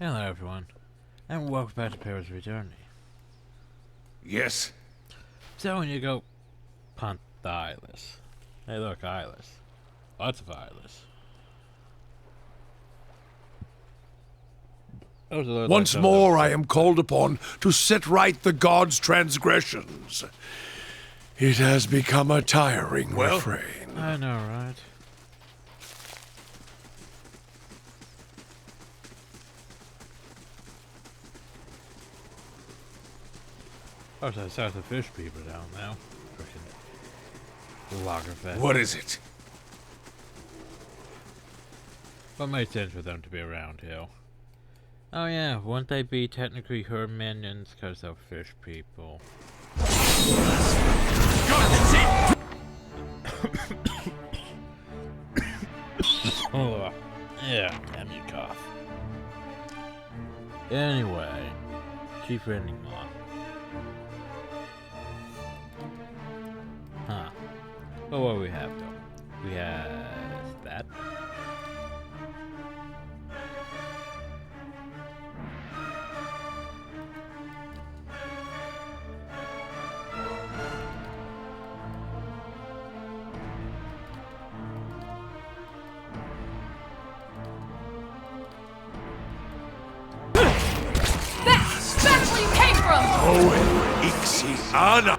Hello everyone, and welcome back to Pirates Returning. Yes? So when you go punt the eyeless. Hey look, eyeless. Lots of eyeless. Once more I am called upon to set right the gods' transgressions. It has become a tiring refrain. I know, right? Oh, so I saw the fish people down now. Frickin' Lagerfest. What is it? What makes sense for them to be around here? Oh yeah, wouldn't they be technically her minions because they're fish people? Oh, yeah, damn you cough. Anyway, Chief Ending Law. Huh. Well, what do we have though? We have that. That's where you came from! Oh, Ixiana!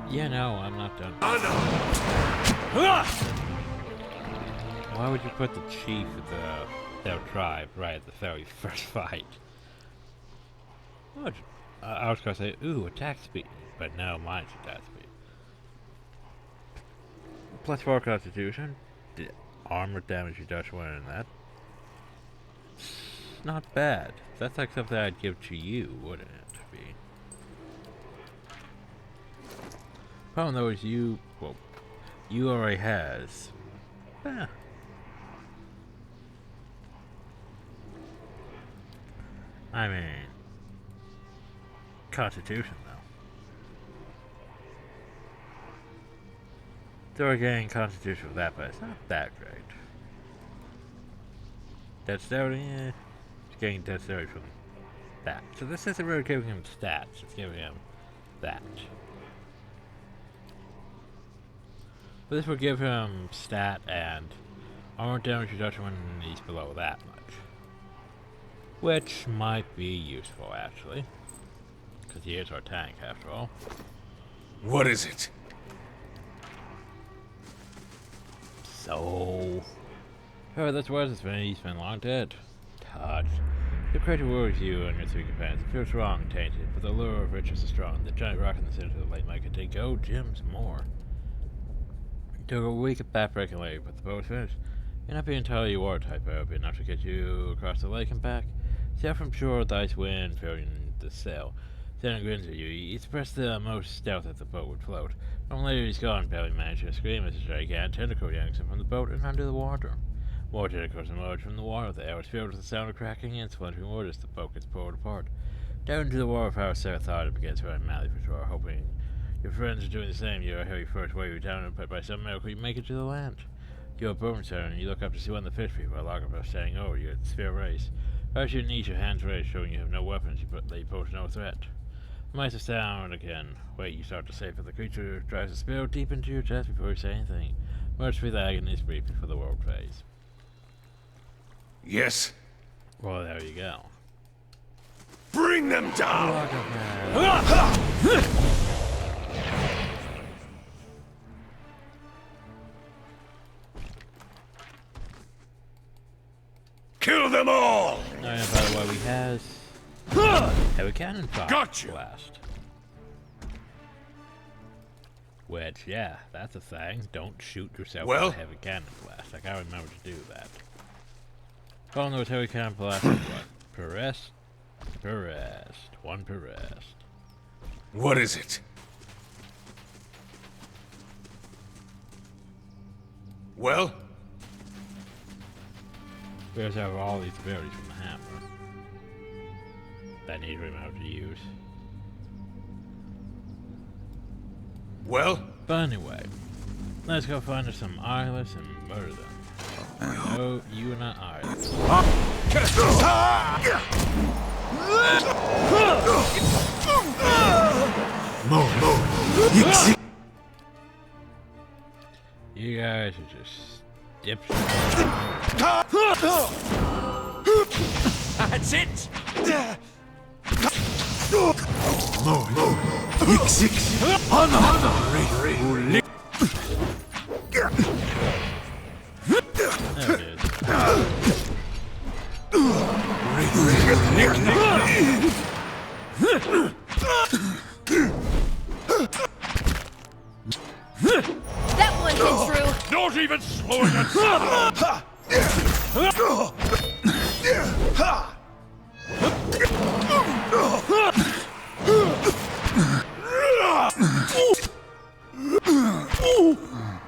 Yeah, no, I'm not done. Anna! Why would you put the chief of their tribe right at the very first fight? I was gonna say, ooh, attack speed, but no, mine's attack speed. +4 constitution, armor damage reduction when in that. Not bad. That's like something I'd give to you, wouldn't it? Be. Problem though is you already has. I mean, Constitution though. They're getting Constitution with that, but it's not that great. Dexterity, yeah. It's getting dexterity from that. So this isn't really giving him stats, it's giving him that. But this will give him stat and armor damage reduction when he's below that much. Which might be useful actually. Because he is our tank after all. What is it? So... Oh, that's worse, he's been long dead. Touched. The creature worries you and your three companions. It feels wrong and tainted, but the lure of riches is strong. The giant rock in the center of the lake might contain gold, gems, more. It took a week of backbreaking labor, but the boat was finished. You're not being entirely water type, but it'll be enough to get you across the lake and back. See out from shore, the ice wind filling the sail. Santa grins at you. He expressed the most stealth that the boat would float. When later he's gone, barely managing to scream as a gigantic tentacle yanks him from the boat and under the water. More tentacles emerge from the water. The air is filled with the sound of cracking and splintering wood as the boat gets pulled apart. Down into the water, Power Sarah thought it begins running madly for shore, hoping your friends are doing the same. You hear your first wave down, but by some miracle you make it to the land. You're a boom center, and you look up to see one of the fish people at Lagerfest standing over you at sphere race. As your knees, your hands raised, showing you have no weapons, they pose no threat. The mice sound again. Wait, you start to say, but the creature drives a spear deep into your chest before you say anything. Much with agony is brief before the world fades. Yes? Well, there you go. Bring them down! Kill them all! Oh, yeah, by the way, we has heavy cannon fire Gotcha. blast. Which, yeah, that's a thing. Don't shoot yourself with a heavy cannon blast. I gotta remember to do that. Oh no, heavy cannon blast is what? Per rest? Per rest. One per rest. What is it? Well? We also have all these abilities from the hammer that I need to remember to use. Well? But anyway, let's go find us some eyeless and murder them. No, you are not eyeless. You guys are just dipshits. That's it! There it is. That one hit true. Not even slowing it.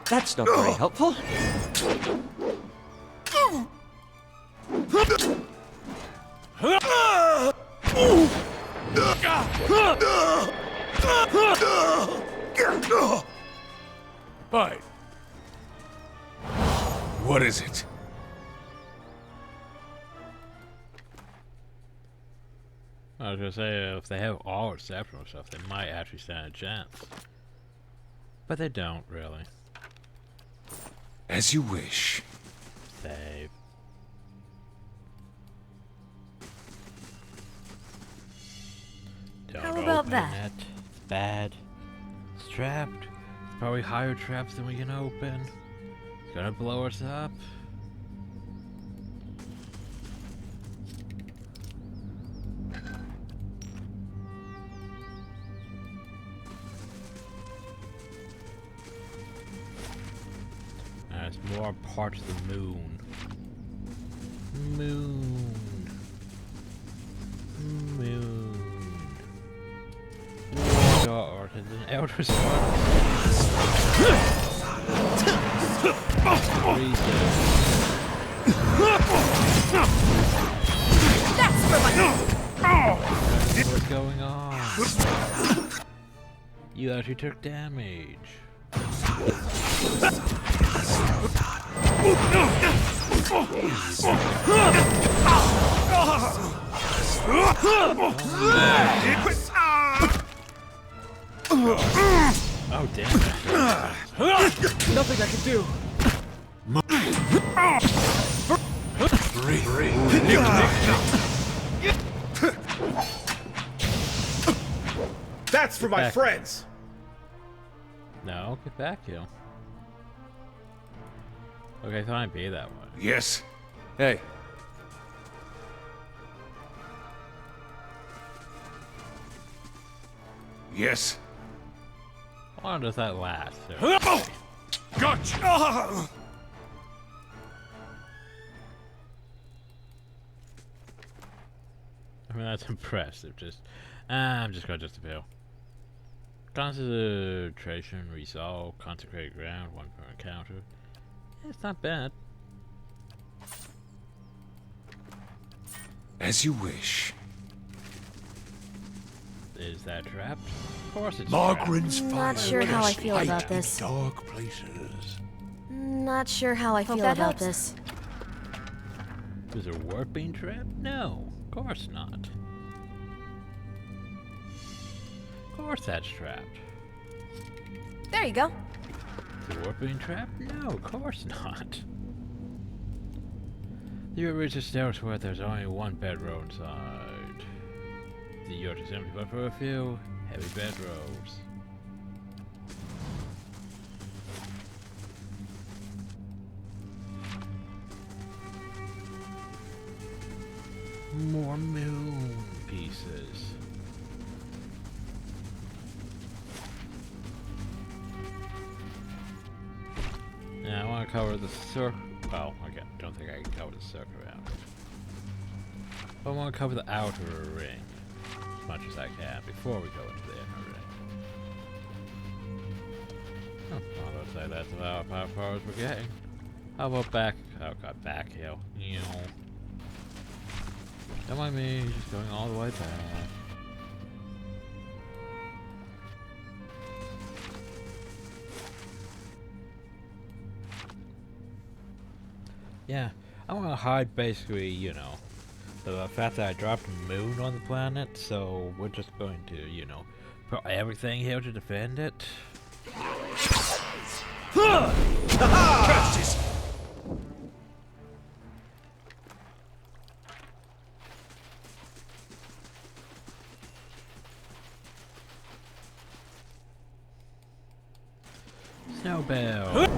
That's not very helpful. Fine. What is it? I was gonna say, if they have all exceptional stuff, they might actually stand a chance. But they don't, really. As you wish. Save. Don't How about open that? it. It's bad. It's trapped. It's probably higher traps than we can open. It's gonna blow us up. It's more parts of the moon. Moon. Dark and an outer spot. That's for my. What's going on? You actually took damage. Oh damn it. Nothing I can do. That's for my Back. friends. No, get back here. Okay, fine, be that way. Yes. Hey. Yes. How long does that last? Gotcha. I mean, that's impressive. I'm just gonna disappear. Concentration, resolve, consecrated ground, one per encounter. Yeah, it's not bad. As you wish. Is that trapped? Of course it's Margaret's fire. Not sure how I feel light about in this. Dark places. Not sure how I feel that about helps. this. trapped. Is there warp being trapped? No, of course not. Of course that's trapped. There you go. Is the warp being trapped? No, of course not. You reach a stairway where there's only one bedroll inside. The yacht is empty, but for a few heavy bedrolls. More moon pieces. Now I want to cover the circle. Well, okay, don't think I can cover the circle around it. But I want to cover the outer ring as much as I can before we go into the inner ring. Oh, well, looks like that's about how far as we're getting. How about back? Oh god, back hill. You know. Don't mind me, just going all the way back. Yeah, I want to hide basically, you know, the fact that I dropped a moon on the planet, so we're just going to, you know, put everything here to defend it. Catch this! Snowbells.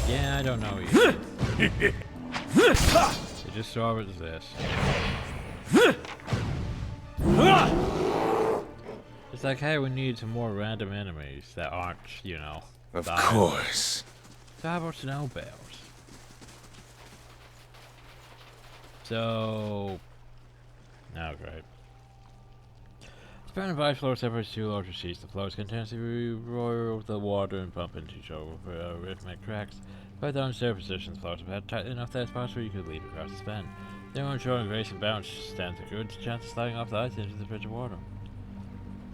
Yeah, I don't know you. They just saw it as this. It's like, hey, we need some more random enemies that aren't, you know, Of violent. course. So how about snowbells? So... Oh, great. Span of ice flow separates two larger sheets. The flows continuously roar over the water and bump into each other for rhythmic cracks. By the unstable positions, flows are tight enough that spots where you could leap across the span. The one showing grace and bounce stands a good chance of sliding off the ice into the bridge of water.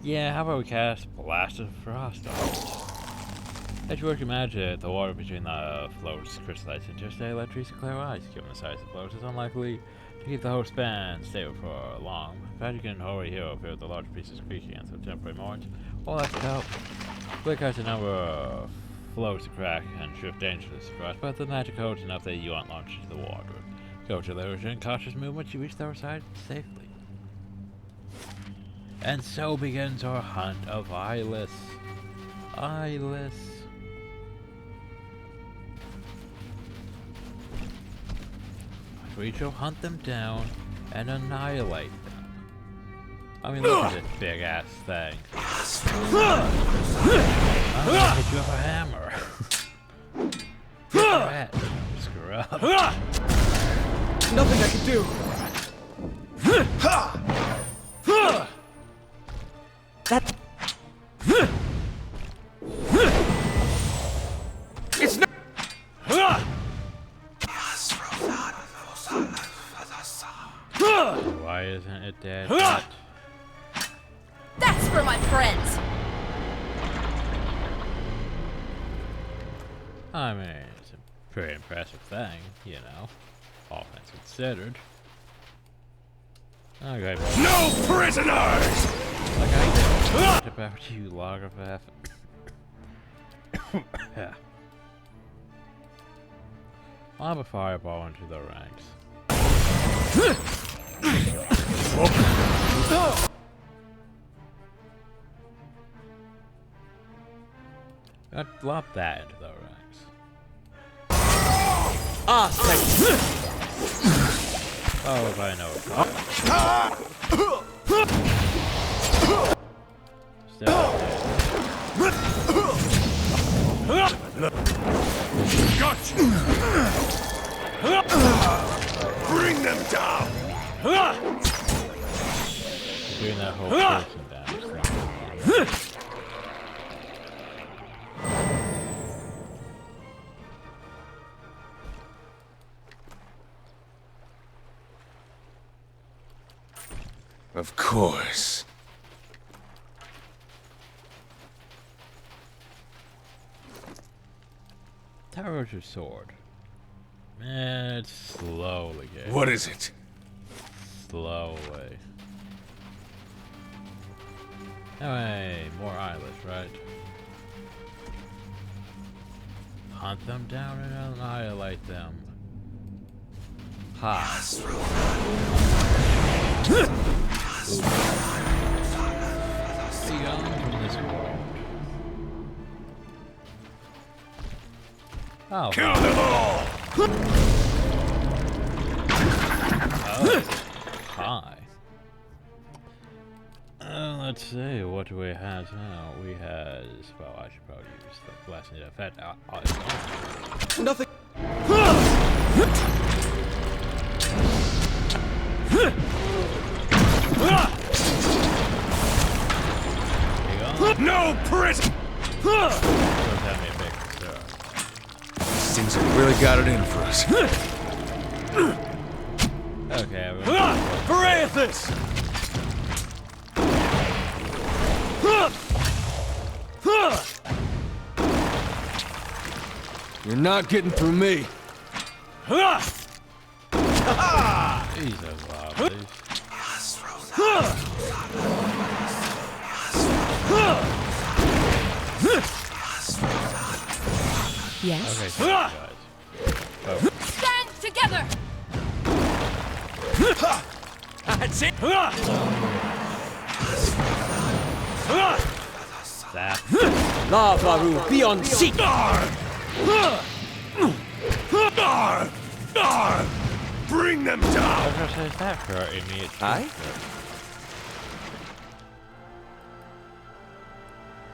Yeah, how about we cast Blast of Frost on it? As you work your magic, the water between the floats crystallizes into a steady electricity clear ice. Given the size of the floats, it's unlikely to keep the whole span stable for long. In fact, you can already hear up here with the large pieces creaking against the temporary moorings. All that could help. Quick has a number of floats to crack and shift dangerous for us, but the magic holds enough that you aren't launched into the water. Go to the ocean, cautious movement, you reach the other side safely. And so begins our hunt of eyeless. Eyeless. We shall hunt them down and annihilate them. I mean, look at this big ass thing. I'm gonna hit you with a hammer. Rat, scrub. Nothing I can do. That. It's not. Why isn't it dead yet? That's for my friends! I mean, it's a pretty impressive thing, you know, all things considered. Okay, boy. No prisoners! Like I did about you, Lagerbath. Yeah. I'll have a fireball into the ranks. I'd lob that into the ranks. Ah, thank you. Oh, if I know it. Still Gotcha! Bring them down! doing that whole person damage thing. Of course. Tower's your sword. It's slowly getting. What is it? Slowly. Anyway, more eyeless, right? Hunt them down and annihilate them. Ha! Beyond from this world. Oh. Kill them all! Oh. Hi. Let's see, what do we have now? We have, well, I should probably use the blessing of effect. Nothing. No prison! Don't have me a big concern. These things have really got it in for us. Okay, everyone. Parathis! You're not getting through me. Jesus, lovely. Yes? Okay, so guys. Oh, Stand together! That's it. that. Lava will be on seek. Bring them I down! was gonna say, is that hurting me? Aye?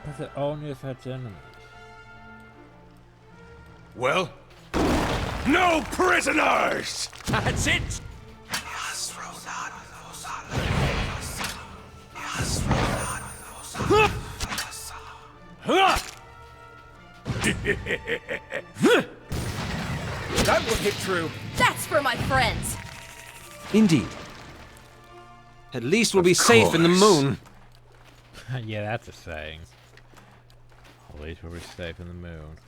Because it only affects enemies. Well, no prisoners! That's it. That will hit true. That's for my friends! Indeed. At least we'll be safe in the course. moon. Yeah, that's a saying. At least we'll be safe in the moon.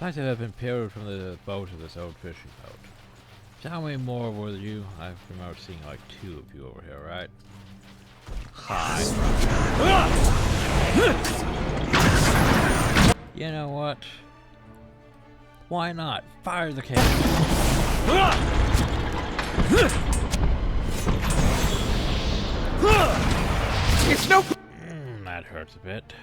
Nice to have been peeled from the boat of this old fishing boat. Tell me more, will you? I remember seeing like 2 of you over here, right? Hi. You know what? Why not? Fire the cannon. It's no. That hurts a bit.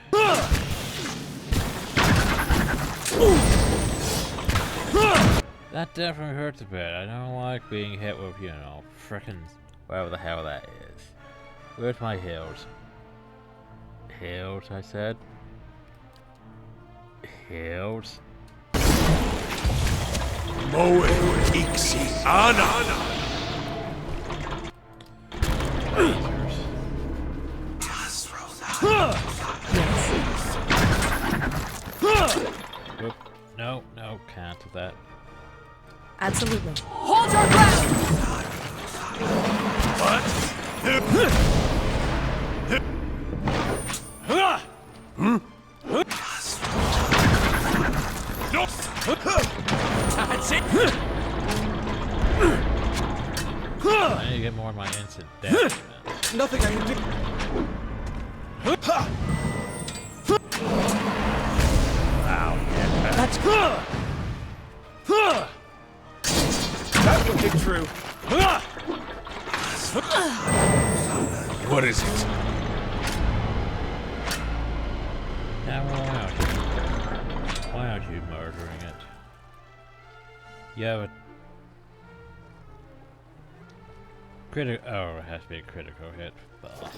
That definitely hurts a bit. I don't like being hit with, you know, frickin' whatever the hell that is. Where's my heals? Heals, I said. Heals. Moe ixi ana! Lasers. Whoop. No, no, cancel that. Absolutely. Hold your ground! That's it. I need to get more of my instant damage. Nothing I can do. Wow. Yeah, That's that will hit true. What is it? yeah, well, why aren't you murdering it? Yeah, but critical. Oh, it has to be a critical hit. Ugh.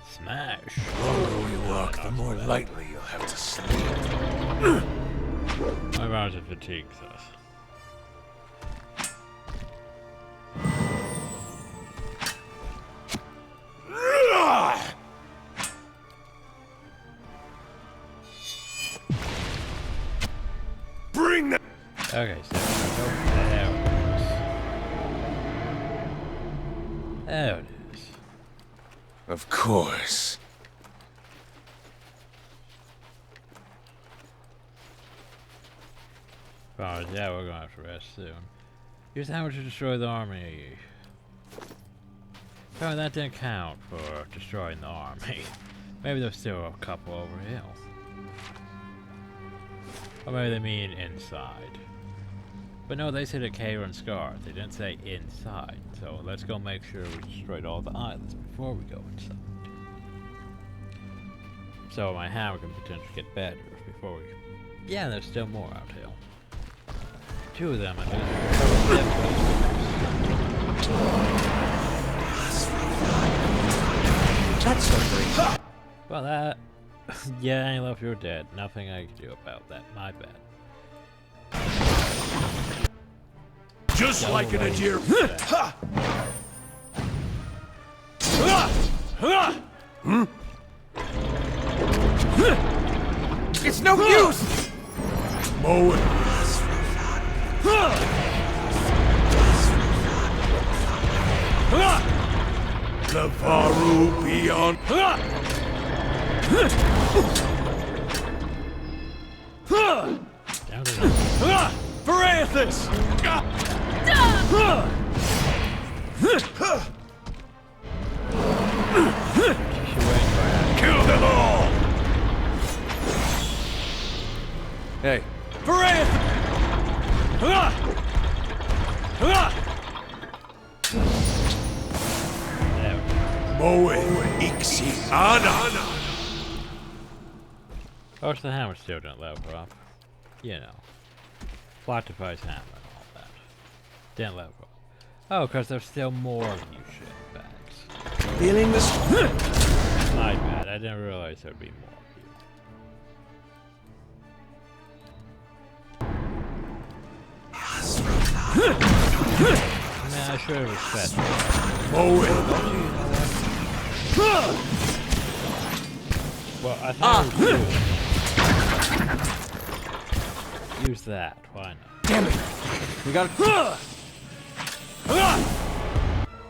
Smash. The longer you walk, the more lightly you'll have to sleep. My rousing fatigues us. Bring them! Okay, so there it is. There it is. Of course. Well, yeah, we're gonna have to rest soon. Use hammer to destroy the army. Oh, that didn't count for destroying the army. Maybe there's still a couple over here. Or maybe they mean inside. But no, they said a cave and scar. They didn't say inside. So let's go make sure we destroyed all the islands before we go inside. So my hammer can potentially get better before we... Yeah, there's still more out here. 2 of them at least. That's not great. Well, that... yeah, I love you're dead. Nothing I can do about that. My bad. Just like in a deer. It's no use. Moe. The Faru beyond. Down to them. Varathis! Kill them all! Hey, Varathis! Moe Ixi Ana. Of course, the hammer still didn't level up. You know. Platify's hammer and all that. Didn't level up. Oh, because there's still more of you shitbags. Feeling this? My bad, I didn't realize there'd be more of you. Man, I should have respected. Well, I thought use that. Why not? Damn it! We got.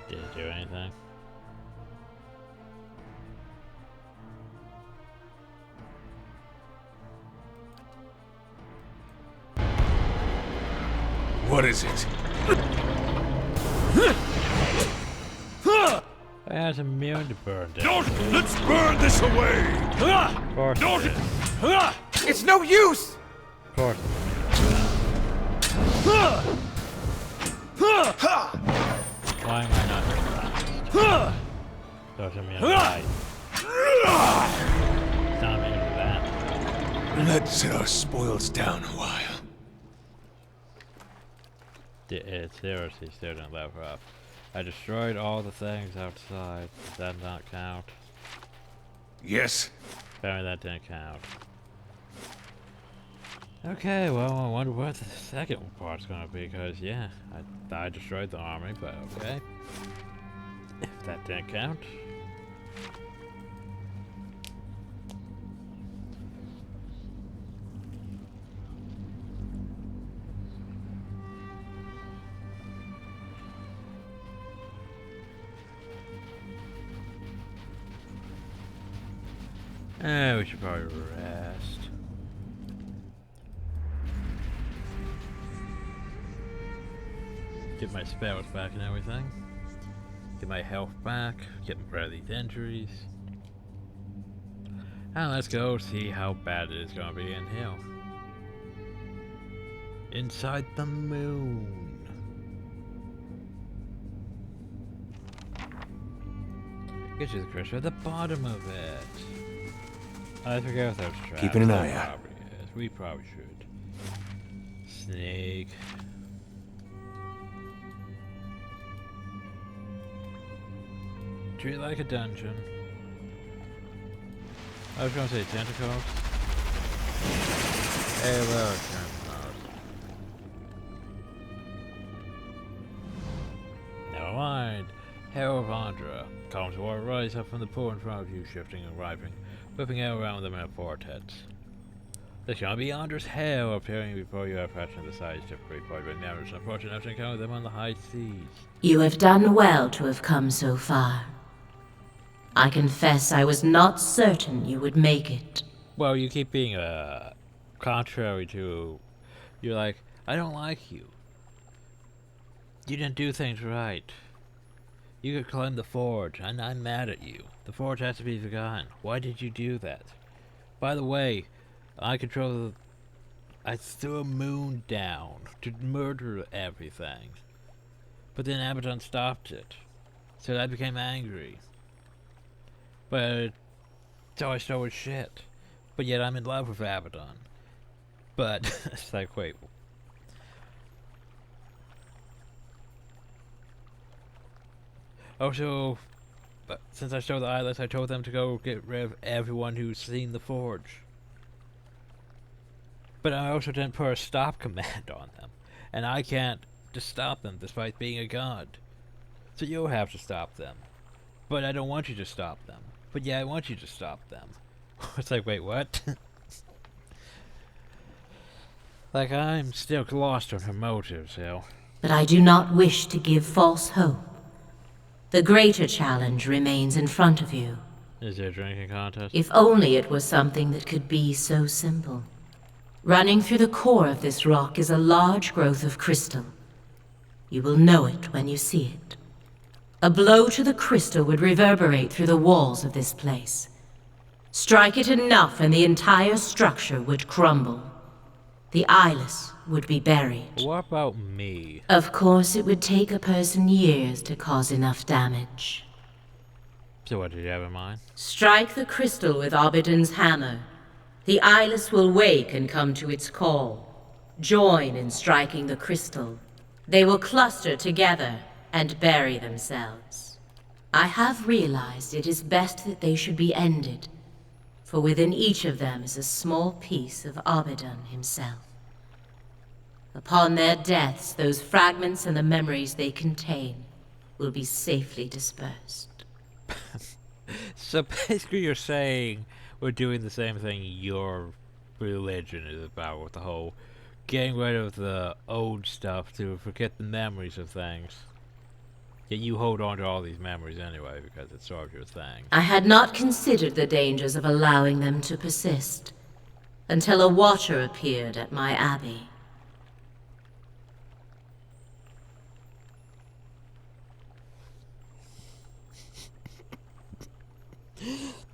Did it do anything? What is it? I had immune to burn down. Don't! Let's burn this away! Of course Don't! it is. It's no use! Of course. Why am I not surprised? Don't immune to light. It's not immune to that. Let's spoils down a while. It seriously still didn't level up. I destroyed all the things outside. Does that not count? Yes. Apparently that didn't count. Okay, well, I wonder what the second part's gonna be, because, yeah, I destroyed the army, but okay. If that didn't count. We should probably rest. Get my spells back and everything. Get my health back. Get rid of these injuries. And let's go see how bad it is gonna be in here. Inside the moon. Get you the crystal at the bottom of it. I forget what those traps. Keeping an eye out. We probably should. Snake. Treat it like a dungeon. I was gonna say tentacles. Hey, look, tentacles. Never mind. Hail of Andra. Columns of water rise up from the pool in front of you, shifting and rising, whipping out around them in a vortex. There shall be Andra's hail appearing before you have fraction of the size typically played by mariners, unfortunate enough to encounter them on the high seas. You have done well to have come so far. I confess I was not certain you would make it. Well, you keep being contrary to. You're like, I don't like you. You didn't do things right. You could climb the forge, and I'm mad at you. The forge has to be forgotten. Why did you do that? By the way, I threw a moon down to murder everything. But then Abaddon stopped it. So I became angry. But so I stole his shit. But yet I'm in love with Abaddon. But it's like, wait. Also, but since I stole the eyelets, I told them to go get rid of everyone who's seen the forge. But I also didn't put a stop command on them. And I can't just stop them despite being a god. So you'll have to stop them. But I don't want you to stop them. But yeah, I want you to stop them. It's like, wait, what? Like, I'm still lost on her motives, so. But I do not wish to give false hope. The greater challenge remains in front of you. Is there a drinking contest? If only it was something that could be so simple. Running through the core of this rock is a large growth of crystal. You will know it when you see it. A blow to the crystal would reverberate through the walls of this place. Strike it enough and the entire structure would crumble. The eyeless would be buried. What about me? Of course, it would take a person years to cause enough damage. So what did you have in mind? Strike the crystal with Obsidian's hammer. The eyeless will wake and come to its call. Join in striking the crystal. They will cluster together and bury themselves. I have realized it is best that they should be ended, for within each of them is a small piece of Obsidian himself. Upon their deaths, those fragments and the memories they contain will be safely dispersed. So basically you're saying we're doing the same thing your religion is about with the whole getting rid of the old stuff to forget the memories of things. Yet you hold on to all these memories anyway because it's sort of your thing. I had not considered the dangers of allowing them to persist, until a watcher appeared at my abbey.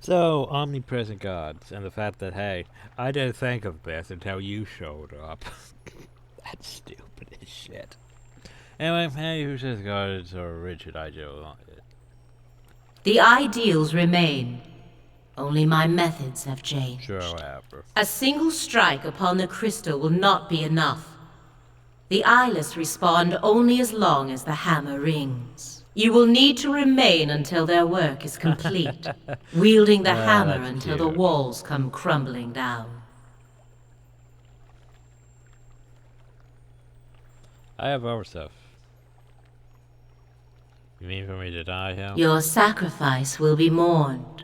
So, omnipresent gods, and the fact that, hey, I didn't think of this until you showed up. That's stupid as shit. Anyway, hey, who says gods are rigid ideals? The ideals remain. Only my methods have changed. Sure, whatever. A single strike upon the crystal will not be enough. The eyeless respond only as long as the hammer rings. You will need to remain until their work is complete, wielding the hammer until the walls come crumbling down. I have other stuff. You mean for me to die here? Your sacrifice will be mourned,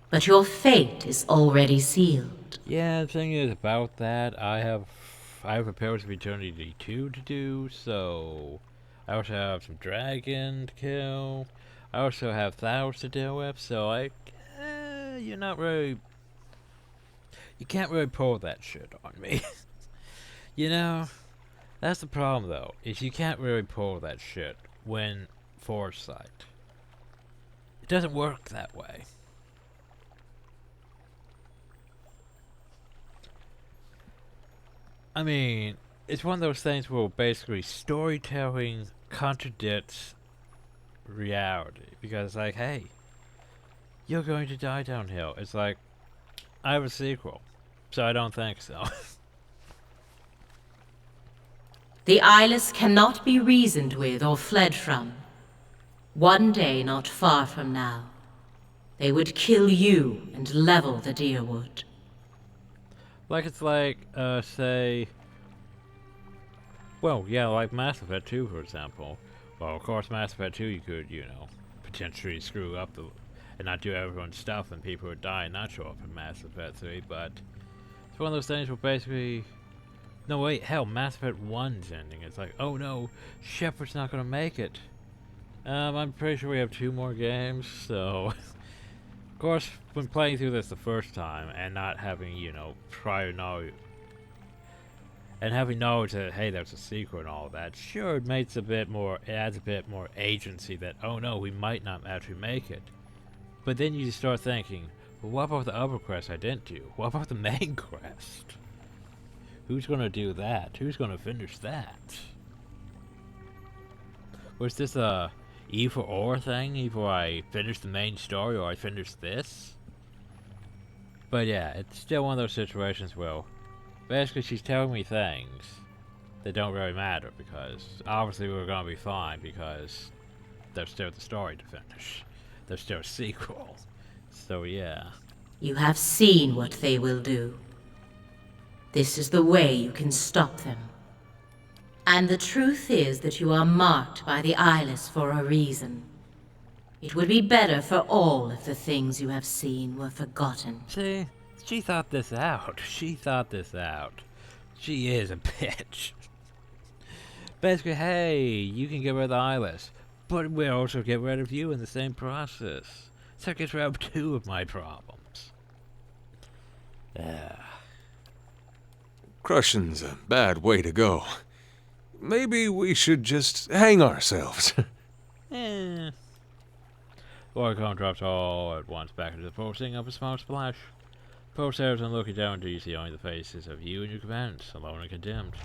but your fate is already sealed. Yeah, the thing is about that, I have a Pillars of Eternity 2 to do, so I also have some dragon to kill. I also have flowers to deal with, so you're not really, you can't really pull that shit on me. You know, that's the problem though, is you can't really pull that shit when foresight. It doesn't work that way. I mean, it's one of those things where basically storytelling contradicts reality. Because, like, hey, you're going to die downhill. It's like, I have a sequel, so I don't think so. The eyeless cannot be reasoned with or fled from. One day not far from now, they would kill you and level the Deerwood. Like, it's like, say, well, yeah, like Mass Effect 2, for example. Well, of course, Mass Effect 2, you could, you know, potentially screw up and not do everyone's stuff, and people would die and not show up in Mass Effect 3, but it's one of those things where basically, no, wait, hell, Mass Effect 1's ending. It's like, oh no, Shepard's not gonna make it. I'm pretty sure we have 2 more games, so of course, when playing through this the first time and not having, you know, prior knowledge, and having knowledge that, hey, there's a sequel and all that, sure, it adds a bit more agency that, oh no, we might not actually make it. But then you start thinking, well, what about the other quests I didn't do? What about the main quest? Who's gonna do that? Who's gonna finish that? Was this a either or thing? Either I finish the main story or I finish this? But yeah, it's still one of those situations where basically she's telling me things that don't really matter because obviously we're gonna be fine because there's still the story to finish. There's still a sequel. So yeah. You have seen what they will do. This is the way you can stop them. And the truth is that you are marked by the eyeless for a reason. It would be better for all if the things you have seen were forgotten. See, she thought this out. She thought this out. She is a bitch. Basically, hey, you can get rid of the eyeless, But we also get rid of you in the same process. So it gets rid of 2 of my problems. Crushing's a bad way to go. Maybe we should just hang ourselves. Oricon drops all at once back into the pool, setting up a small splash. Pool stares and looking down until you see only the faces of you and your companions, alone and condemned.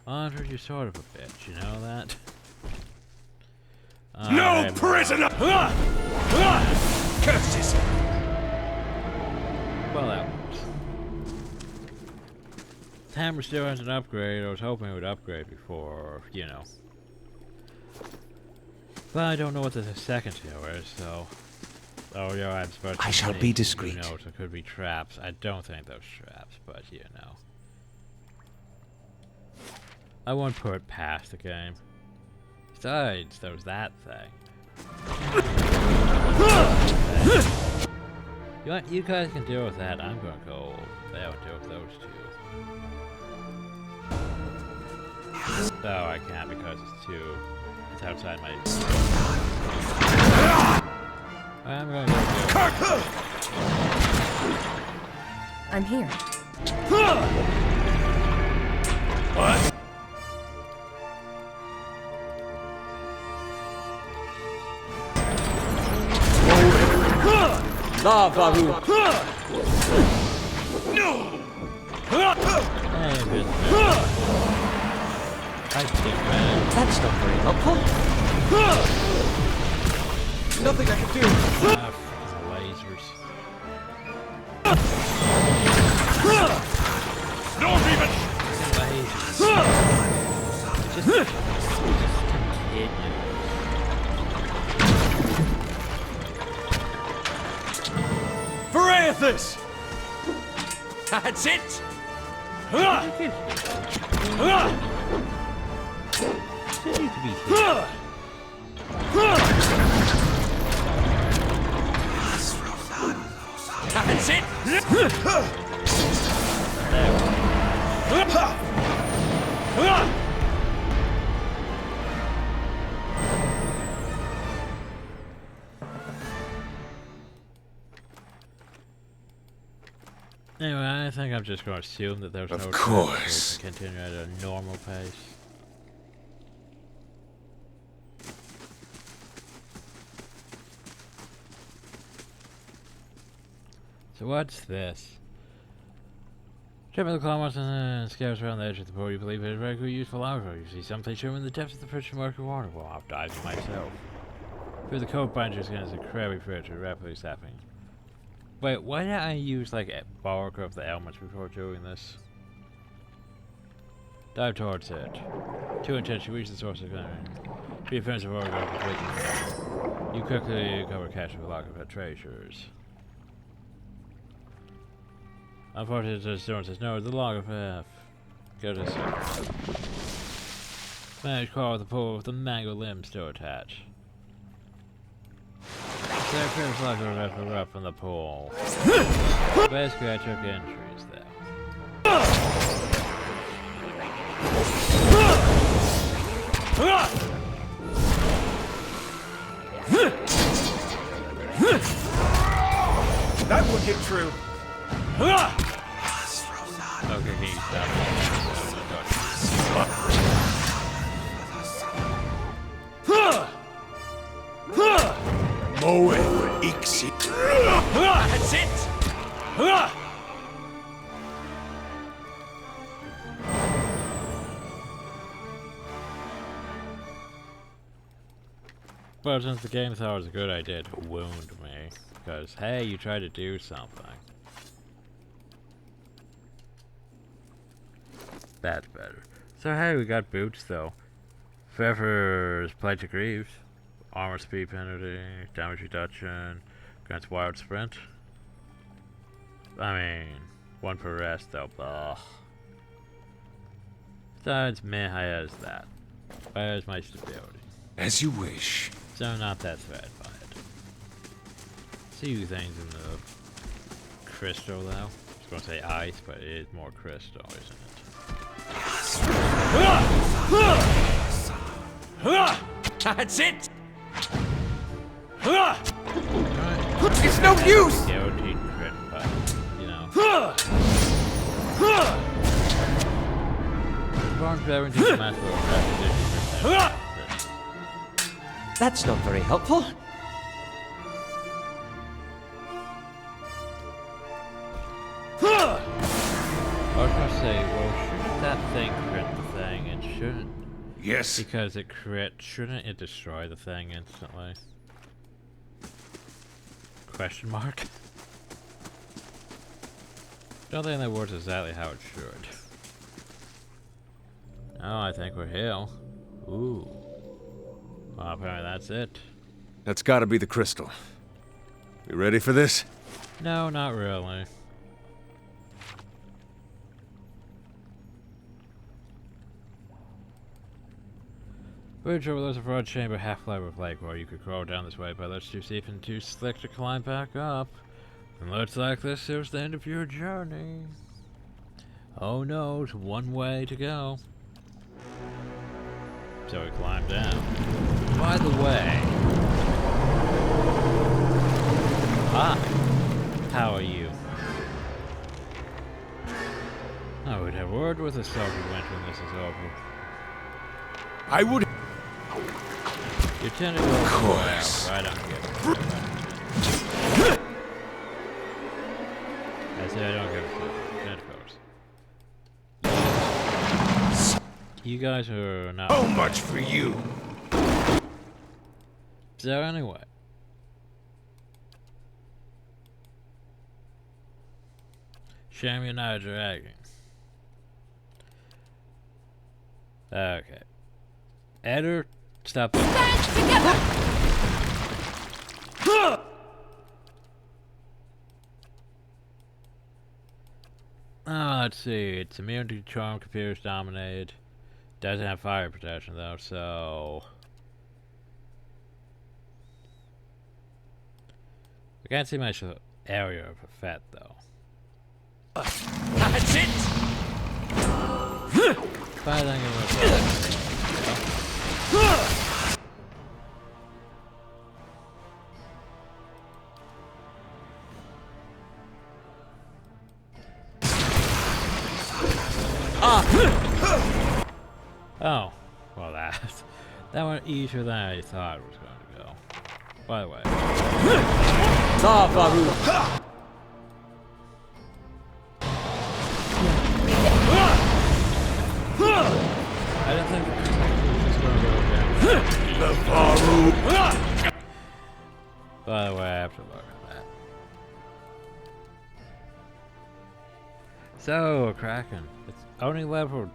Andre, you're sort of a bitch, you know that? No prisoner! Curses! Well, that works. The hammer still has an upgrade. I was hoping it would upgrade before, you know. But I don't know what the second skill is, so... Oh, yeah, I'm supposed to I shall be discreet. Who knows, it could be traps. I don't think those traps, but you know. I won't put it past the game. Besides, there was that thing. You guys can deal with that. I'm gonna go there and deal with those 2. No, I can't because it's too... It's outside my... I'm gonna go do it. I'm here. What? La Baru! I think, man. That's not very helpful. Nothing I can do. Lasers. Don't even! Lasers. Just continue. Parathis! That's it! Continue to be here. That's it! Anyway, I think I'm just going to assume that there's Of no course. to continue at a normal pace. So what's this? Tripping the claw monster and scouts around the edge of the pool. You believe it is regularly useful alcohol. You see something swimming in the depths of the frigid murky water. Well, I'll dive in myself. Through the coat binder skin is a crabby creature rapidly sapping. Wait, why didn't I use like a bulk of the elements before doing this? Dive towards it. Too intense, you reach the source of current. Be offensive or go completely. You quickly cover cache with a lock of treasures. Unfortunately, the storm says no, the log of F. Go to the manage crawl with the pool with the mango limb still attached. There appears like a river up from the pool. Basically, I took injuries there. That would get true. Okay, can you stop? Moe Ixi. That's it! But since the game thought it was a good idea to wound me, because hey, you tried to do something. That's better. So hey, we got boots though. Pfeffer's Plate to Greaves. Armor speed penalty, damage reduction, grants wild sprint. I mean, 1 per rest though, ugh. Besides, meh, I has that. Where's my stability? As you wish. So not that threatened by it. See things in the crystal though. I was gonna say ice, but it is more crystal, isn't it? That's it! Alright. It's no use! Guaranteed crit, but, you know. Barnes guaranteed match for a That's not very helpful. I was gonna say, well, shouldn't that thing crit the thing? It shouldn't. Yes. Because it shouldn't it destroy the thing instantly? Question mark? Don't think that works exactly how it should. Oh, I think we're here. Ooh. Well, apparently that's it. That's gotta be the crystal. You ready for this? No, not really. Bridge over there's a broad chamber half-flat with lake where you could crawl down this way, but that's too steep and too slick to climb back up. And looks like this is the end of your journey. Oh no, it's one way to go. So we climb down. By the way... Hi. How are you? I would have a word with a salty wench when this is over. I would. You tend to go Of course. I don't give a shit. I say I don't give a shit. Of course. You guys are not. So much for you. So anyway. Shame you're not a dragon. Okay. Eder, stop it. Stand together! Oh, let's see. It's immune to charm, computers dominated. Doesn't have fire protection though, so I can't see much area of effect though. That's it! But I think it was oh, well that went easier than I thought it was going to go. By the way. I didn't think it was going to go down. By the way, I have to look at that. So, Kraken. It's only level 12.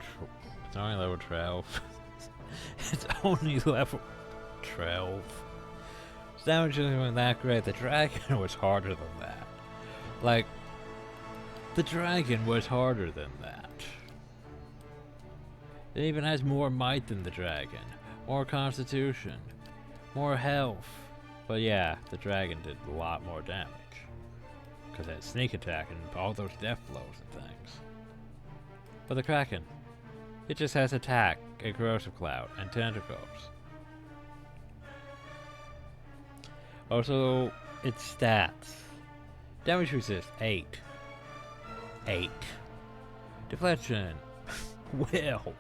It's only level 12. Its damage isn't even that great. The dragon was harder than that. Like, the dragon was harder than that. It even has more might than the dragon. More constitution. More health. But yeah, the dragon did a lot more damage. Because it had sneak attack and all those death blows and things. But the Kraken, it just has attack, a corrosive cloud, and tentacles. Also, its stats. Damage resist, 8. 8. Deflection, well.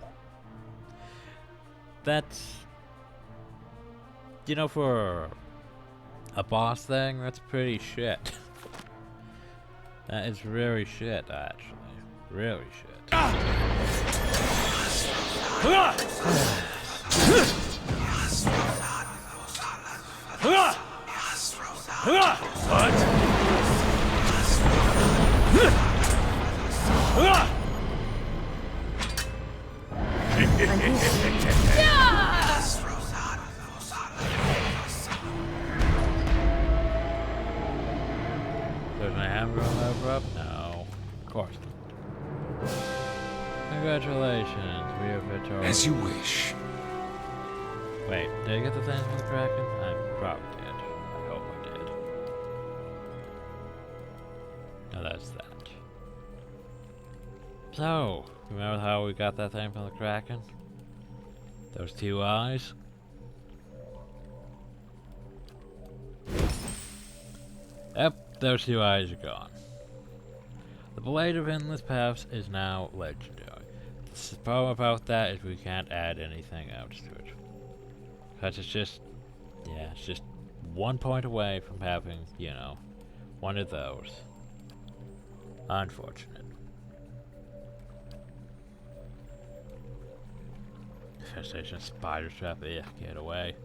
That's, you know, for a boss thing, that's pretty shit. That is really shit, actually. Really shit. Does my hammer level up? No. Of course not. Congratulations, we are victorious. As you wish. Wait, did I get the thing from the Kraken? I probably did. I hope I did. No, that's that. So, remember how we got that thing from the Kraken? Those two eyes? Yep, those two eyes are gone. The Blade of Endless Paths is now legendary. The problem about that is we can't add anything else to it. Because it's just, yeah, it's just 1 point away from having, you know, one of those. Unfortunate. Infestation spider trap, yeah, get away.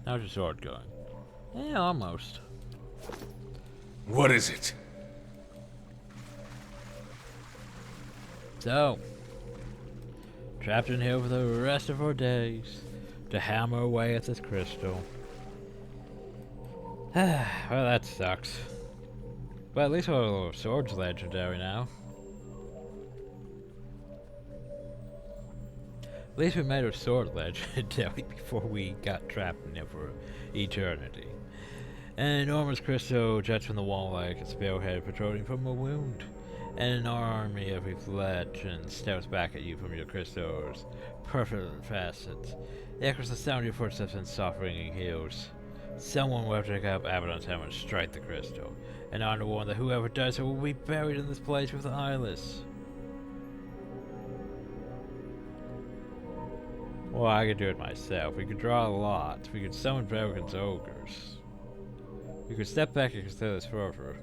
How's your sword going? Yeah, almost. What is it? So, trapped in here for the rest of our days to hammer away at this crystal. Well, that sucks. But at least our sword's legendary now. At least we made our sword legendary before we got trapped in it for eternity. An enormous crystal jets from the wall like a spearhead protruding from a wound. And an army of reflections steps back at you from your crystal's perfect facets. It echoes the sound of your footsteps and soft ringing heels. Someone will take up Abaddon's hammer and strike the crystal. And I warn that whoever does so will be buried in this place with the eyeless. Well, I could do it myself. We could draw lots. We could summon Broken's ogres. We could step back and consider this further.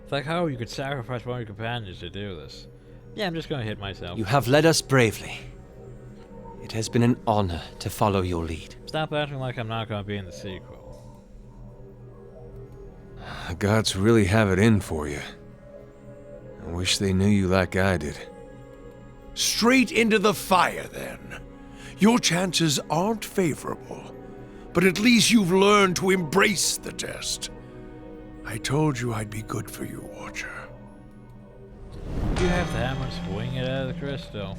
It's like how you could sacrifice one of your companions to do this. Yeah, I'm just gonna hit myself. You have led us bravely. It has been an honor to follow your lead. Stop acting like I'm not gonna be in the sequel. The gods really have it in for you. I wish they knew you like I did. Straight into the fire, then. Your chances aren't favorable, but at least you've learned to embrace the test. I told you I'd be good for you, Watcher. You have the hammer, swing it out of the crystal.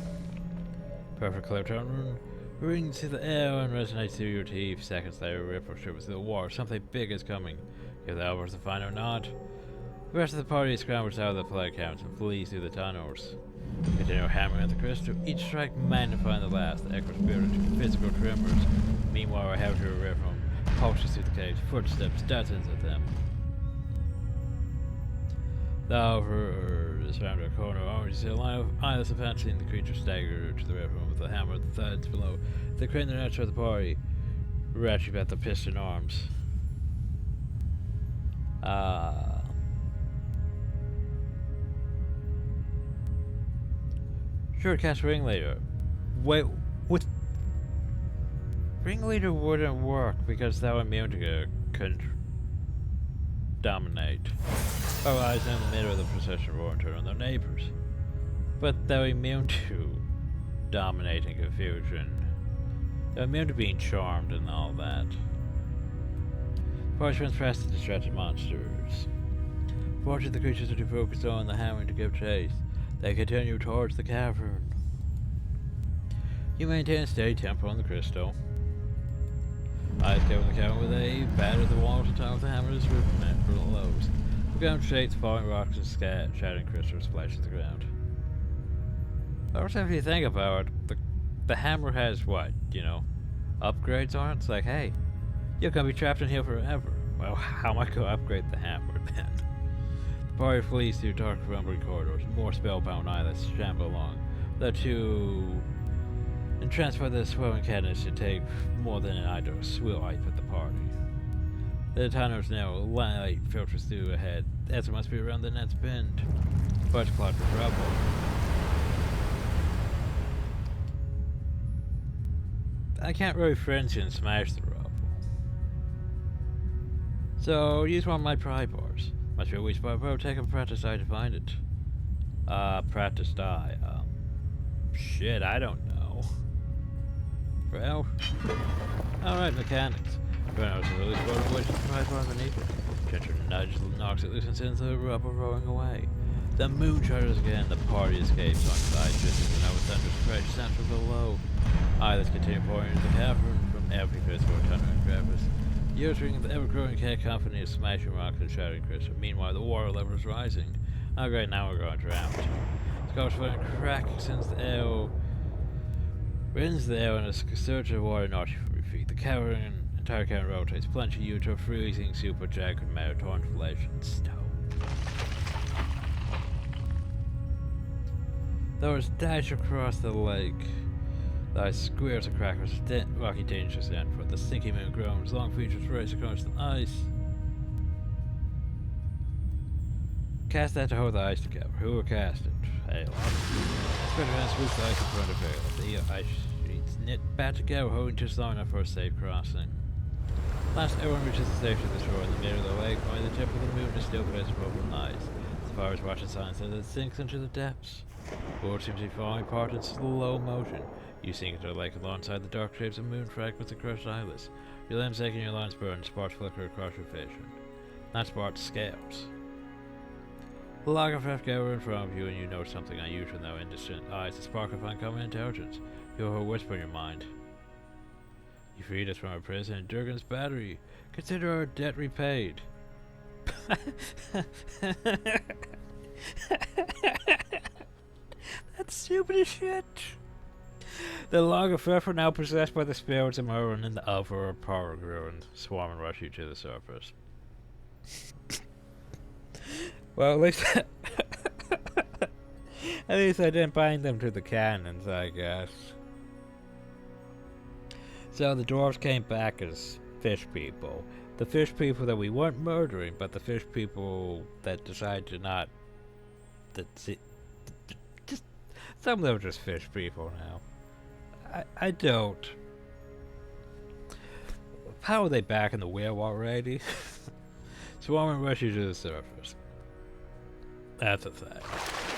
Perfect clear turn rings through the air and resonates through your teeth. Seconds later, ripple shivers through the war. Something big is coming. Give the elbows a final nod. The rest of the party scrambles out of the flag camps and flees through the tunnels. Continue hammering at the crystal, each strike magnifying the last. The echo spirit into physical tremors. Meanwhile, a heavier rhythm pulses through the caves, footsteps, dozens of them. The over is around a corner. Orange see a line of eyeless of fancy, the creature stagger to the river with the hammer of the thuds below. They crane the nature of the party, ratchet at the piston arms. Sure, cast Ringleader. Wait, what? Ringleader wouldn't work because they're immune to dominate. Otherwise, in the middle of the procession roar and turn on their neighbors. But they're immune to dominating confusion. They're immune to being charmed and all that. Parchments press the distracted monsters. Fortunately, the creatures are too focused on the hammering to give chase. They continue towards the cavern. You maintain a steady tempo on the crystal. Eyes go in the cavern with a batter the walls and top of the hammer's rhythm blows. The ground shakes, falling rocks and shattering crystals splash to the ground. Also, if you think about it, the hammer has what, you know, upgrades on it? It's like, hey, you're gonna be trapped in here forever. Well, how am I gonna upgrade the hammer then? The party flees through dark, rumbling corridors. More spellbound eyelets shamble along. The two entranced by the swelling cadence should take more than an eye to wipe at the party. The tunnel's narrow, light filters through ahead, as it must be around the next bend. But cloud of rubble. I can't really french and smash the rubble. So use one of my pry bars. Must be a weak spot, bro. Take a practice die to find it. Practice die. Shit, I don't know. Well, alright, mechanics. Burnout is a release button which is the pry bar underneath it. Gesture to nudge knocks it loose and sends the rubber rolling away. The moon shudders again, the party escapes on side just now with thunder's fresh sound from below. Islands continue pouring into the cavern from every festival of thunder and crevice. The uttering of the ever-growing cacophony of smashing rocks and shattering crystal. Meanwhile, the water level is rising. Oh great, now we're going drowned. The scope's flowing crack since the air rends the air and a surge of water knocks you from your feet. The entire cavern rotates, plunging you into a freezing super jagged matter torn flesh and stone. There was dash across the lake. The ice squares and crackers, rocky dangerous end for the stinky moon groans, long features race across the ice. Cast that to hold the ice together. Who will cast it? Halo. Spider-Man swoops the ice in front of Halo. The ice sheets knit back together, holding just long enough for a safe crossing. Last, everyone reaches the station of the shore in the middle of the lake, only the tip of the moon is still visible from ice. The fires watch the sign as it sinks into the depths. The world seems to be falling apart in slow motion. You sink into the lake alongside the dark shapes of moon fragments and crushed eyelets. Your limbs ache and your lungs burn, sparks flicker across your vision. That sparks scales. The log of F gather in front of you, and you know something unusual in their indistinct eyes, a spark of uncommon intelligence. You hear a whisper in your mind. You freed us from our prison in Durgan's battery. Consider our debt repaid. That's stupid as shit. The log of F are now possessed by the spirits of Merlin and the other power ruined, swarm and rush you to the surface. Well, at least I didn't bind them to the cannons, I guess. So the dwarves came back as fish people. The fish people that we weren't murdering, but the fish people that decided to not... just some of them are just fish people now. I don't... How are they back in the wheel already? Swarm and rush you to the surface. That's a fact.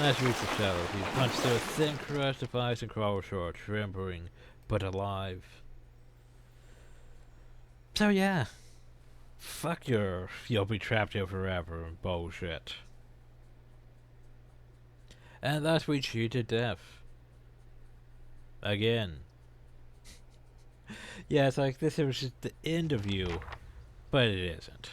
As you reach the shallows, you punch through a thin crust of ice and crawl ashore, trembling but alive. So yeah, fuck you'll be trapped here forever and bullshit. And thus we cheated death. Again. Yeah, it's like this was just the end of you, but it isn't.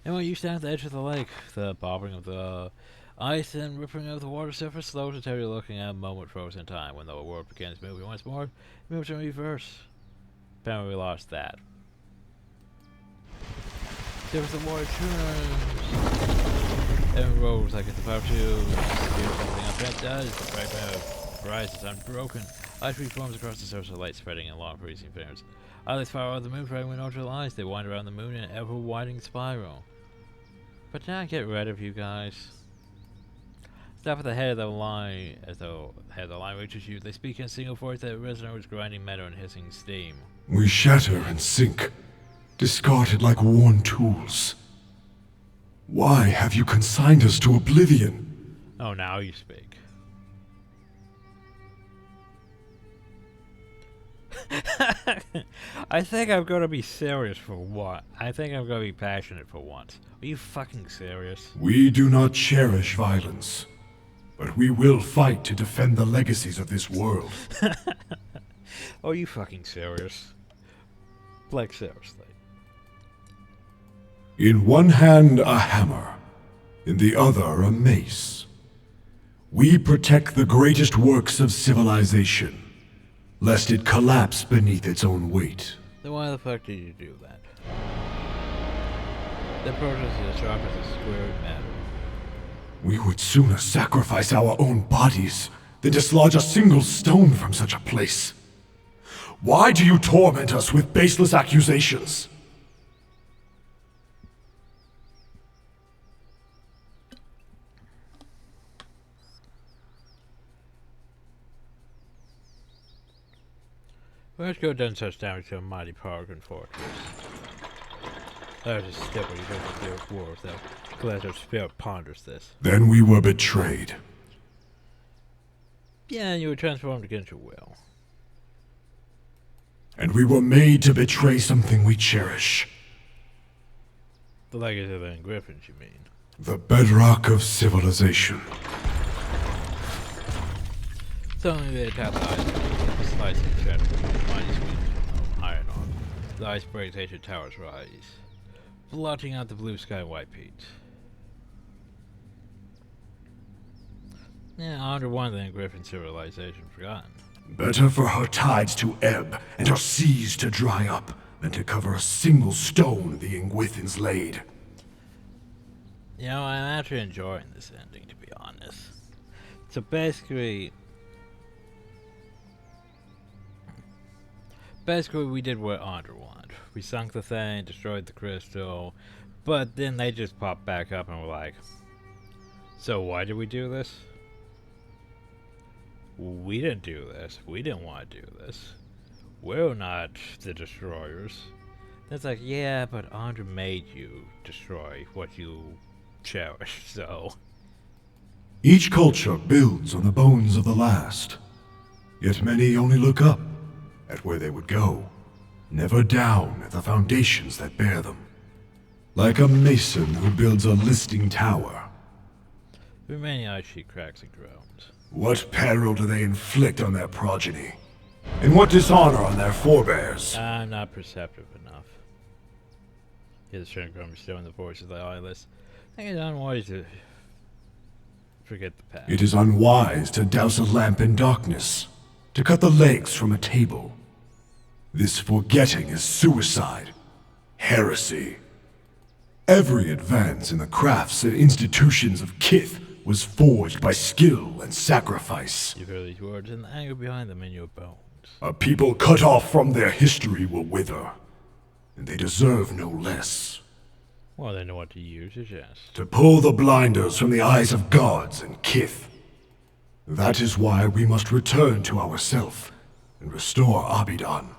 And when you stand at the edge of the lake, the bobbing of the ice and rippling of the water surface slows until you're looking at a moment frozen in time. When the world begins moving once more, it moves in reverse. Apparently we lost that. There's the water turns and rolls like it's about to do something up. It does. The fragment rises unbroken. Ice reforms across the surface of light, spreading in long freezing fingers. Eyelids fire out of the moon fragment onto the eyes. They wind around the moon in an ever-widening spiral. But now I get rid of you guys. Stop at the head of the line. As though the head of the line reaches you, they speak in a single voice that resonates with grinding metal and hissing steam. We shatter and sink, discarded like worn tools. Why have you consigned us to oblivion? Oh, now you speak. I think I'm gonna be serious for once. I think I'm gonna be passionate for once. Are you fucking serious? We do not cherish violence, but we will fight to defend the legacies of this world. Are you fucking serious? Like, seriously. In one hand, a hammer. In the other, a mace. We protect the greatest works of civilization, lest it collapse beneath its own weight. Then why the fuck did you do that? The protest is as sharp as a square metal. We would sooner sacrifice our own bodies than dislodge a single stone from such a place. Why do you torment us with baseless accusations? Let's go done such damage to a mighty Paragon fortress. That was a step when you go to the war without glad our spirit ponders this. Then we were betrayed. Yeah, and you were transformed against your will. And we were made to betray something we cherish. The legacy of the Griffins, you mean? The bedrock of civilization. Suddenly they attack the iceberg, slicing the shattered mighty sweep of iron on. The iceberg's ancient towers rise, blotting out the blue sky and white peaks. Yeah, under one than Griffin civilization forgotten. Better for her tides to ebb and her seas to dry up than to cover a single stone the Ingwithans laid. You know, I'm actually enjoying this ending, to be honest. So basically, we did what Andra wanted. We sunk the thing, destroyed the crystal, but then they just popped back up and were like, so why did we do this? We didn't do this. We didn't want to do this. We're not the destroyers. It's like, yeah, but Andra made you destroy what you cherish, so... Each culture builds on the bones of the last. Yet many only look up at where they would go, never down at the foundations that bear them. Like a mason who builds a listing tower. The remaining ice sheet cracks and groans. What peril do they inflict on their progeny? And what dishonor on their forebears? I'm not perceptive enough. Hear the string grumble still in the voice of the eyeless. I think it's unwise to forget the past. It is unwise to douse a lamp in darkness, to cut the legs from a table. This forgetting is suicide, heresy. Every advance in the crafts and institutions of Kith was forged by skill and sacrifice. You hear these words and the anger behind them in your bones. A people cut off from their history will wither, and they deserve no less. Well, they know what to use, yes. To pull the blinders from the eyes of gods and Kith. That is why we must return to ourself and restore Abidan.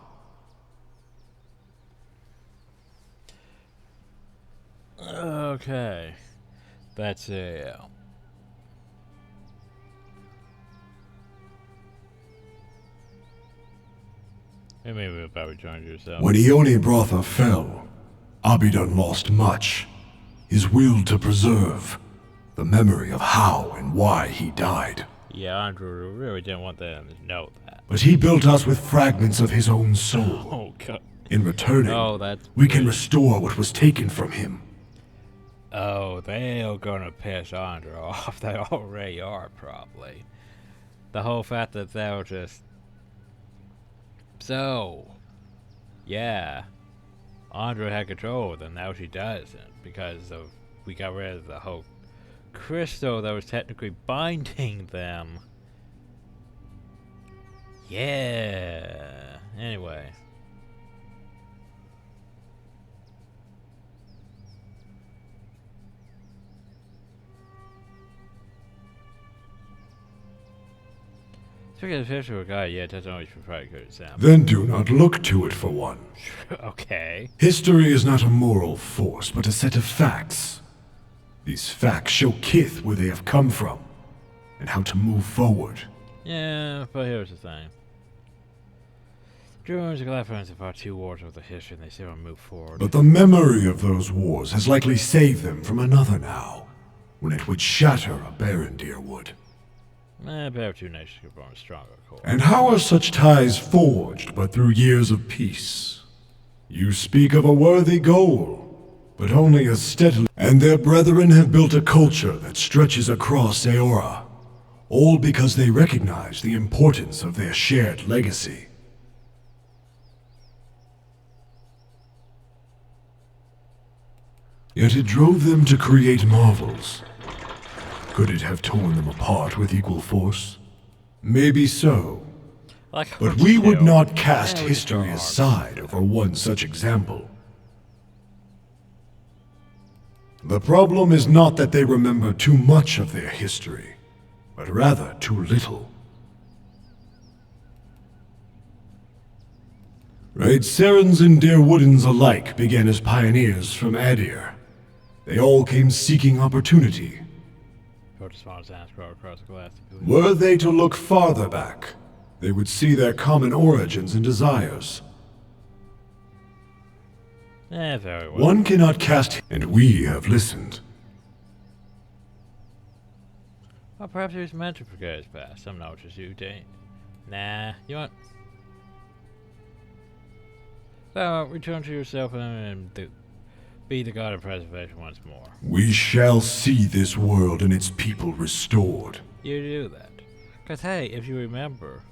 Okay. That's it. Maybe we'll probably join yourself. When Ione Brotha fell, Abidan lost much. His will to preserve the memory of how and why he died. Yeah, Andrew really didn't want them to know that. But he built us with fragments of his own soul. Oh, God. In returning, that's we can restore what was taken from him. Oh, they're gonna piss Andrew off. They already are, probably. The whole fact that they'll just... So, yeah, Andra had control of them, now she doesn't, because of we got rid of the whole crystal that was technically binding them. Yeah, anyway. Speaking of fish for a guy, yeah, it doesn't always provide a good example. Then do not look to it for one. Okay. History is not a moral force, but a set of facts. These facts show Kith where they have come from, and how to move forward. Yeah, but here's the thing. Germans and Gladfriends have fought 2 wars over the history, and they still don't move forward. But the memory of those wars has likely saved them from another now, when it would shatter a Barondir would. Better 2 nations could form a stronger core. And how are such ties forged but through years of peace? You speak of a worthy goal, but only as steadily. And their brethren have built a culture that stretches across Aora, all because they recognize the importance of their shared legacy. Yet it drove them to create marvels. Could it have torn them apart with equal force? Maybe so. But we would not cast history aside over one such example. The problem is not that they remember too much of their history, but rather too little. Serans and Deerwoodens alike began as pioneers from Adir. They all came seeking opportunity. Were they to look farther back, they would see their common origins and desires. Very well. One cannot cast, and we have listened. Or perhaps he was meant to forget his past. Some know just you, Dane. Nah, you want? So, return to yourself and be the god of preservation once more. We shall see this world and its people restored. You do that. Cause hey, if you remember,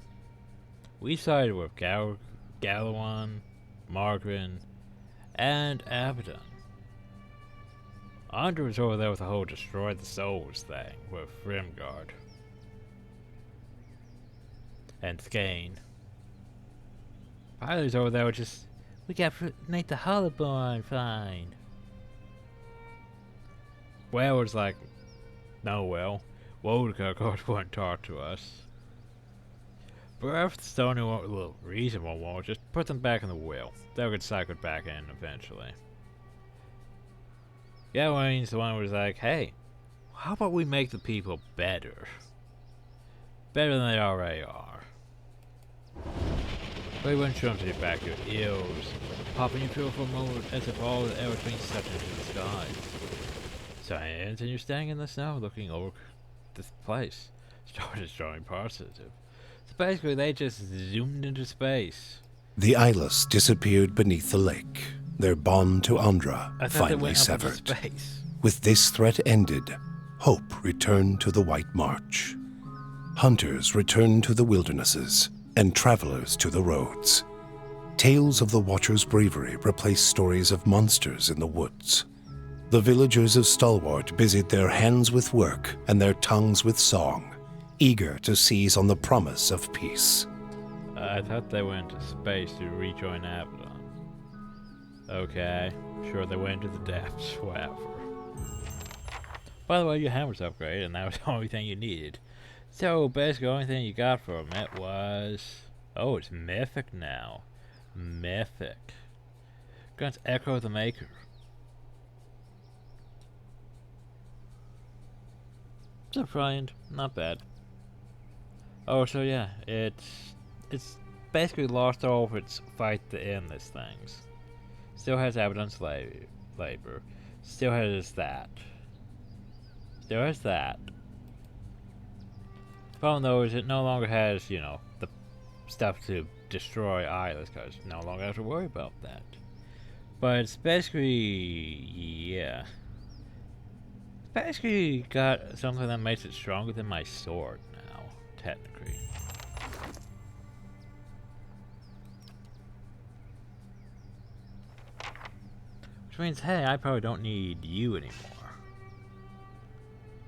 we sided with Galawan, Margren, and Abaddon. Andrew was over there with the whole destroy the souls thing with Rimgard. And Skane. Pilot's over there with just, we got Nate the Hollowborn fine. Well was like, no well, Wodka of course wouldn't talk to us. Perhaps the only little reasonable one was just put them back in the wheel. They'll get cycled back in eventually. Gawain's the one who was like, hey, how about we make the people better? Better than they already are. But he wouldn't show them to get back your eels, popping your beautiful mode as if all the air was being sucked into the sky. Science, and you're standing in the snow looking over this place. Started destroying parts of it. So basically they just zoomed into space. The Eyeless disappeared beneath the lake, their bond to Andra finally severed. With this threat ended, hope returned to the White March. Hunters returned to the wildernesses, and travelers to the roads. Tales of the Watcher's bravery replaced stories of monsters in the woods. The villagers of Stalwart busied their hands with work and their tongues with song, eager to seize on the promise of peace. I thought they went to space to rejoin Abaddon. Okay, sure they went to the depths, whatever. By the way, your hammer's upgraded, and that was the only thing you needed. So, basically, the only thing you got from it was... Oh, it's Mythic now. Mythic. Grants Echo the Maker. So, Brian, not bad. Oh, so yeah, it's basically lost all of its fight to end this things. Still has Abaddon's labor. Still has that. Still has that. Problem though is it no longer has, you know, the stuff to destroy Eyeless, because no longer have to worry about that. But it's basically, yeah. It's basically got something that makes it stronger than my sword now, technically. Which means, hey, I probably don't need you anymore.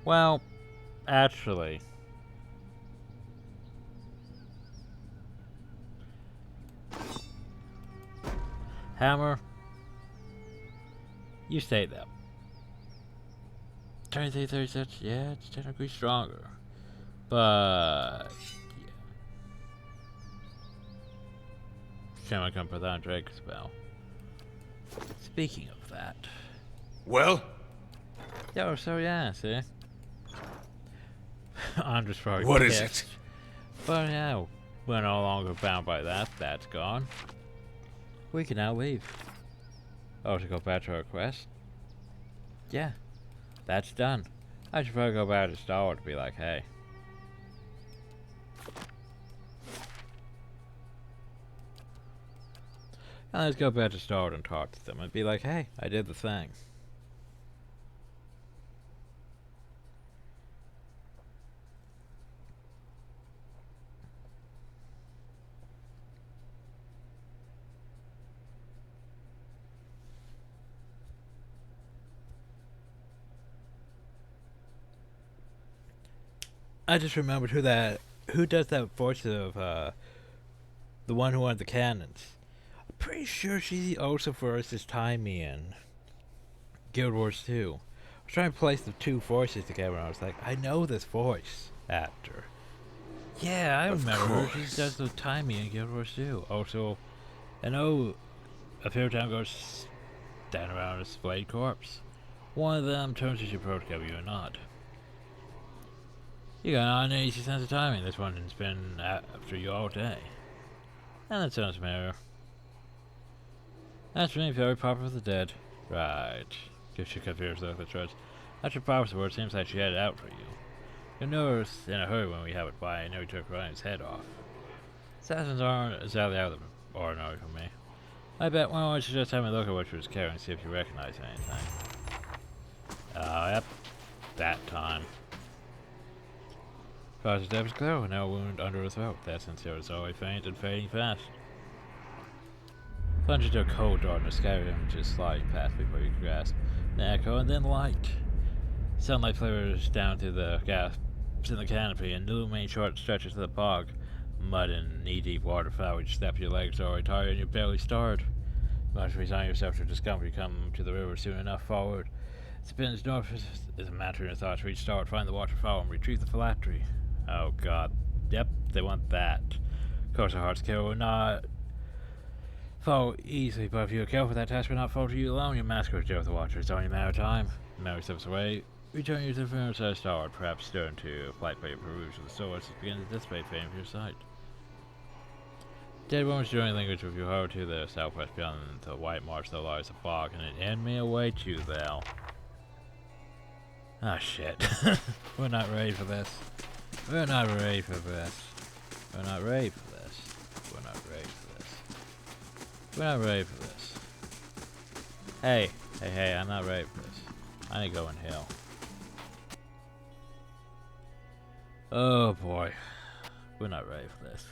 Well, actually... Hammer, you stay there. 23, 36, yeah, it's technically stronger. But, yeah. Can I come put that on Drake's spell? Speaking of that. Well? Yo, so yeah, see? I'm just probably What is pissed. it? But yeah, we're no longer bound by that. That's gone. We can now leave. Oh, to go back to our quest? Yeah, that's done. I should probably go back to Star Wars to be like, hey. And let's go back to Star Wars and talk to them and be like, hey, I did the thing. I just remembered who does that voice of the one who wanted the cannons. I'm pretty sure she also voices Timey in Guild Wars 2. I was trying to place the two voices together and I was like, I know this voice actor. Yeah, I remember her. She does the Timey in Guild Wars 2. Also, I know a few times goes standing around a splayed corpse. One of them turns to your pro together, you or not. You got an easy sense of timing. This one's been after you all day. And that sounds familiar. That's really very popular with the dead. Right. Gives you confused with the trust. That's your prophecy word. Seems like she had it out for you. You'll notice in a hurry when we have it by, I know he took Ryan's head off. Assassins aren't exactly out of the ordinary for me. I bet one would just have a look at what you was carrying, see if you recognize anything. Yep. That time. Father's death is clear, now a wound under his throat. That sincere is always faint and fading fast. Plunge into a cold darkness, scattering him just sliding past before you can grasp the echo, and then light. Sunlight flickers down through the gaps in the canopy, and illuminating short stretches of the bog. Mud and knee-deep waterfowl which step your legs are already tired and you're barely started. You must resign yourself to discomfort. You come to the river soon enough forward. It spins north is a matter in your thoughts. Reach starboard, find the waterfowl, and retrieve the phylactery. Oh god. Yep, they want that. Of course, our heart's care will not fall easily, but if you are careful, that task will not fall to you alone. Your master will deal with the watcher. It's only a matter of time. The memory steps away. Return you to the firm side starboard, perhaps stir into flight by your perusal of the source to begin to dissipate fame from your sight. Dead woman's journey lingers with you hard to the southwest beyond the white marsh that lies a bog, and an enemy awaits you there. Ah, shit. We're not ready for this. We're not ready for this. We're not ready for this. We're not ready for this. We're not ready for this. Hey, I'm not ready for this. I ain't going hell. Oh boy. We're not ready for this.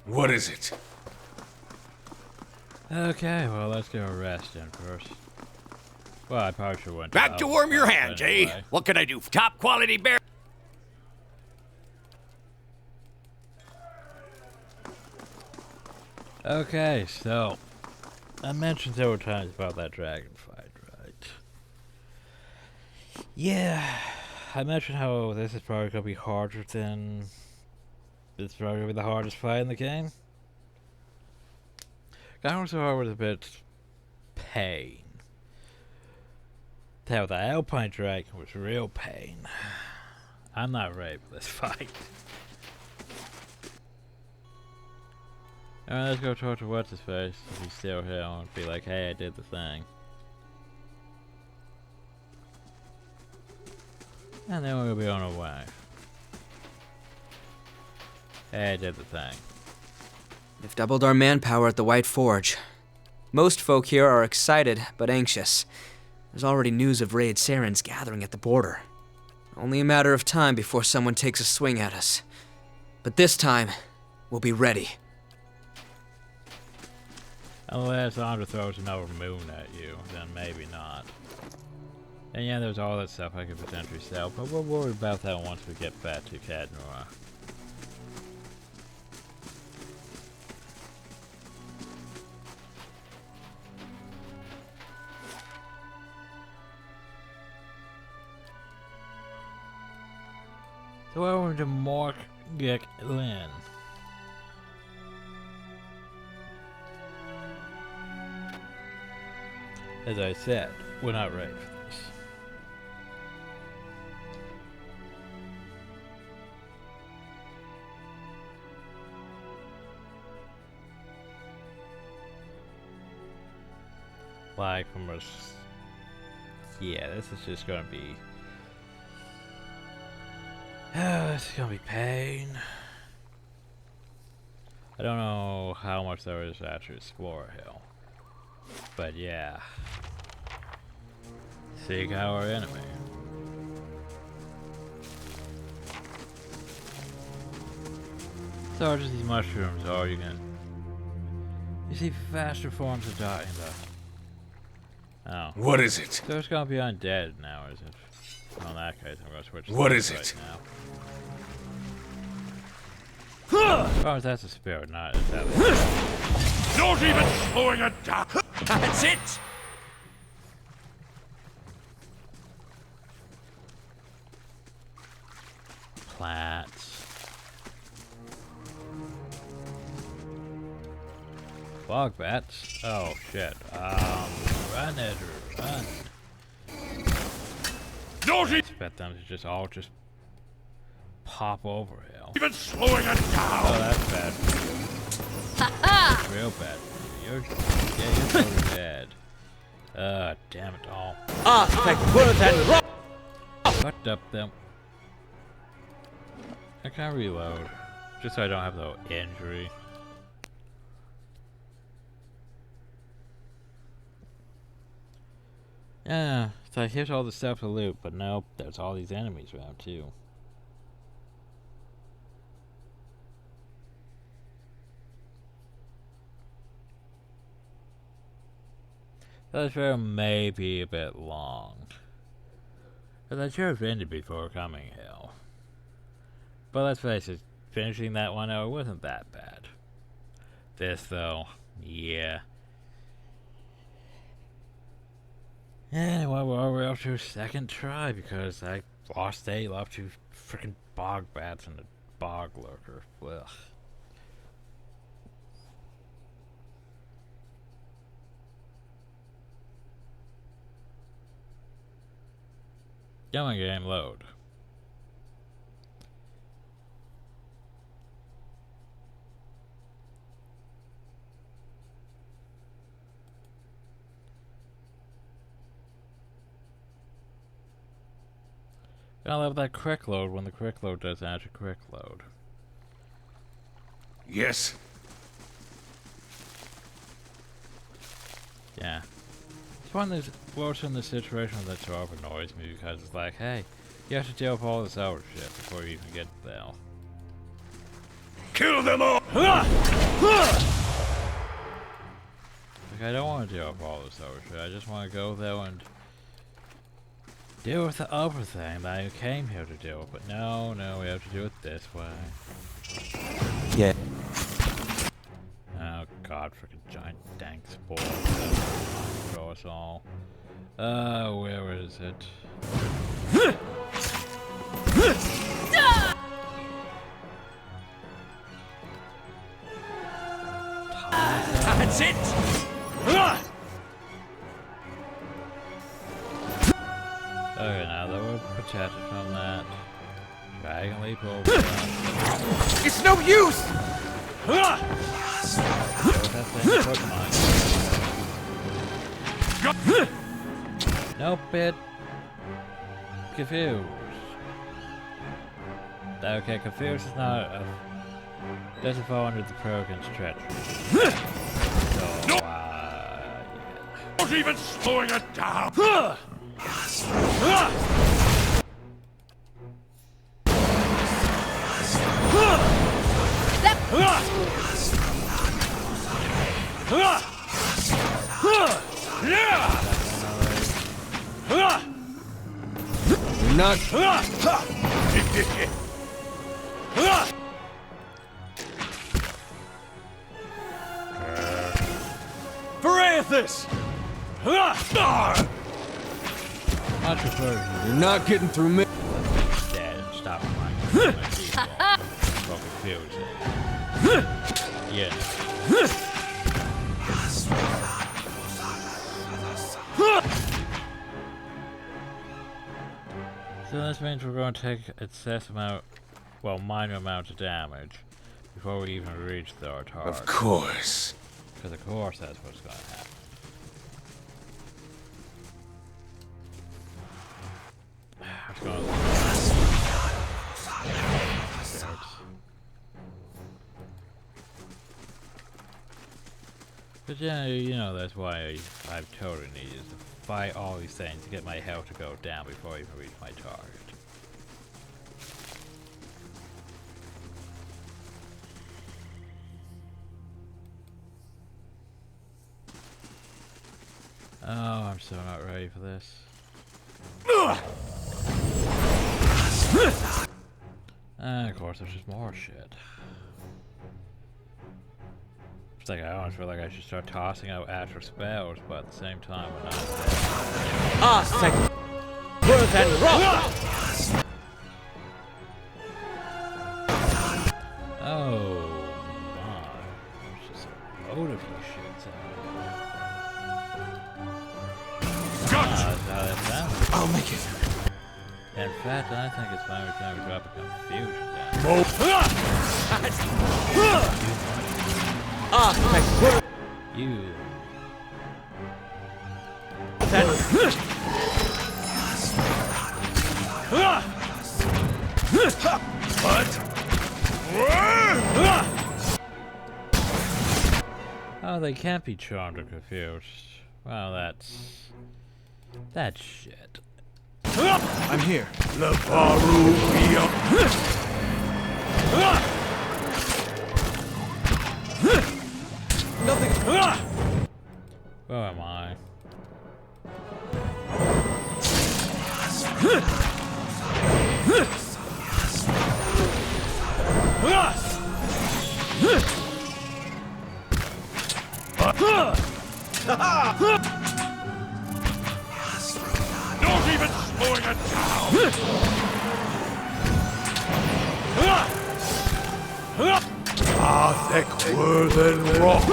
What is it? Okay, well, let's get a rest in first. Well, I probably should went Back to warm your hands, anyway. eh? What can I do? Top quality bear. Okay, so I mentioned several times about that dragon fight, right? Yeah, I mentioned how this is probably gonna be harder than. It's probably gonna be the hardest fight in the game. Got so hard with a bit pain. Hell, the Alpine Dragon was real pain. I'm not ready for this fight. Alright, let's go talk to what's his face if he's still here and be like, hey, I did the thing. And then we'll be on our way. Hey, I did the thing. They've doubled our manpower at the White Forge. Most folk here are excited, but anxious. There's already news of raid Sarens gathering at the border. Only a matter of time before someone takes a swing at us. But this time, we'll be ready. Unless Andra throws another moon at you, then maybe not. And yeah, there's all that stuff I could potentially sell, but we'll worry about that once we get back to Cadnora. So welcome to Mark Gick Lynn. As I said, we're not ready for this. Like from us. Yeah, this is just gonna be. This is gonna be pain. I don't know how much there is to actually explore Hill. But yeah. Seek our enemy. So just these mushrooms are you can. You see faster forms of dying though. Oh. What is it? So it's gonna be undead now, is it? Well, in that case, I'm going to switch. What is right it? Now. Oh, that's a spirit, not a devil. Not even slowing it down! That's it! Plants. Bog bats? Oh shit. Run, Edward, run. Not I expect them to just all pop over here. even slowing it down! Oh, that's bad for you. That's real bad for you. You're totally dead. Damn it all. Fucked up them. I can't reload. Just so I don't have no injury. Yeah, so here's all the stuff to loot, but nope, there's all these enemies around too. This video may be a bit long, but I should have ended before coming here. But let's face it, finishing that 1 hour wasn't that bad. This though, yeah. Anyway, well, we're up to a second try because I lost 8 left to freaking bog bats and a bog lurker. Ugh. Come on, game, load. I'll have that quick load when the quick load does actually quick load. Yes. Yeah. It's one of those worse in the situation that so annoys me because it's like, hey, you have to deal with all this other shit before you even get there. Kill them all! Like, I don't want to deal with all this other shit. I just want to go there and deal with the other thing that I came here to deal with. But no, we have to do it this way. Yeah. Oh god, freaking giant dank spore. Show us all. Where is it? That's it! Okay, now that we're protected from that, dragon leap over that. It's no use! Nope, it. Confused. Okay, confused is not a. Doesn't fall under the program's treachery. So, yeah. Not even slowing it down! You're not... Francis! Much prefer You're not getting through me. dead and stop my default. So confusing. Yeah. So this means we're going to take excess amount, well, minor amount of damage before we even reach our target. Of course. Because of course that's what's going to happen. It's going to... But yeah, you know, that's why I've totally needed to fight all these things to get my health to go down before I even reach my target. Oh, I'm so not ready for this. And of course, there's just more shit. It's like I almost feel like I should start tossing out astral spells, but at the same time, we're not dead. Worth and rock! Oh my. There's just a load of these shits out. That's how that sounds. I'll make it. In fact, I think it's finally time we drop a confusion down. You. Oh, they can't be charmed or confused. Well, that's shit. I'm here. Nothing. Where am I? Not even slowing it down! Thick were than rock.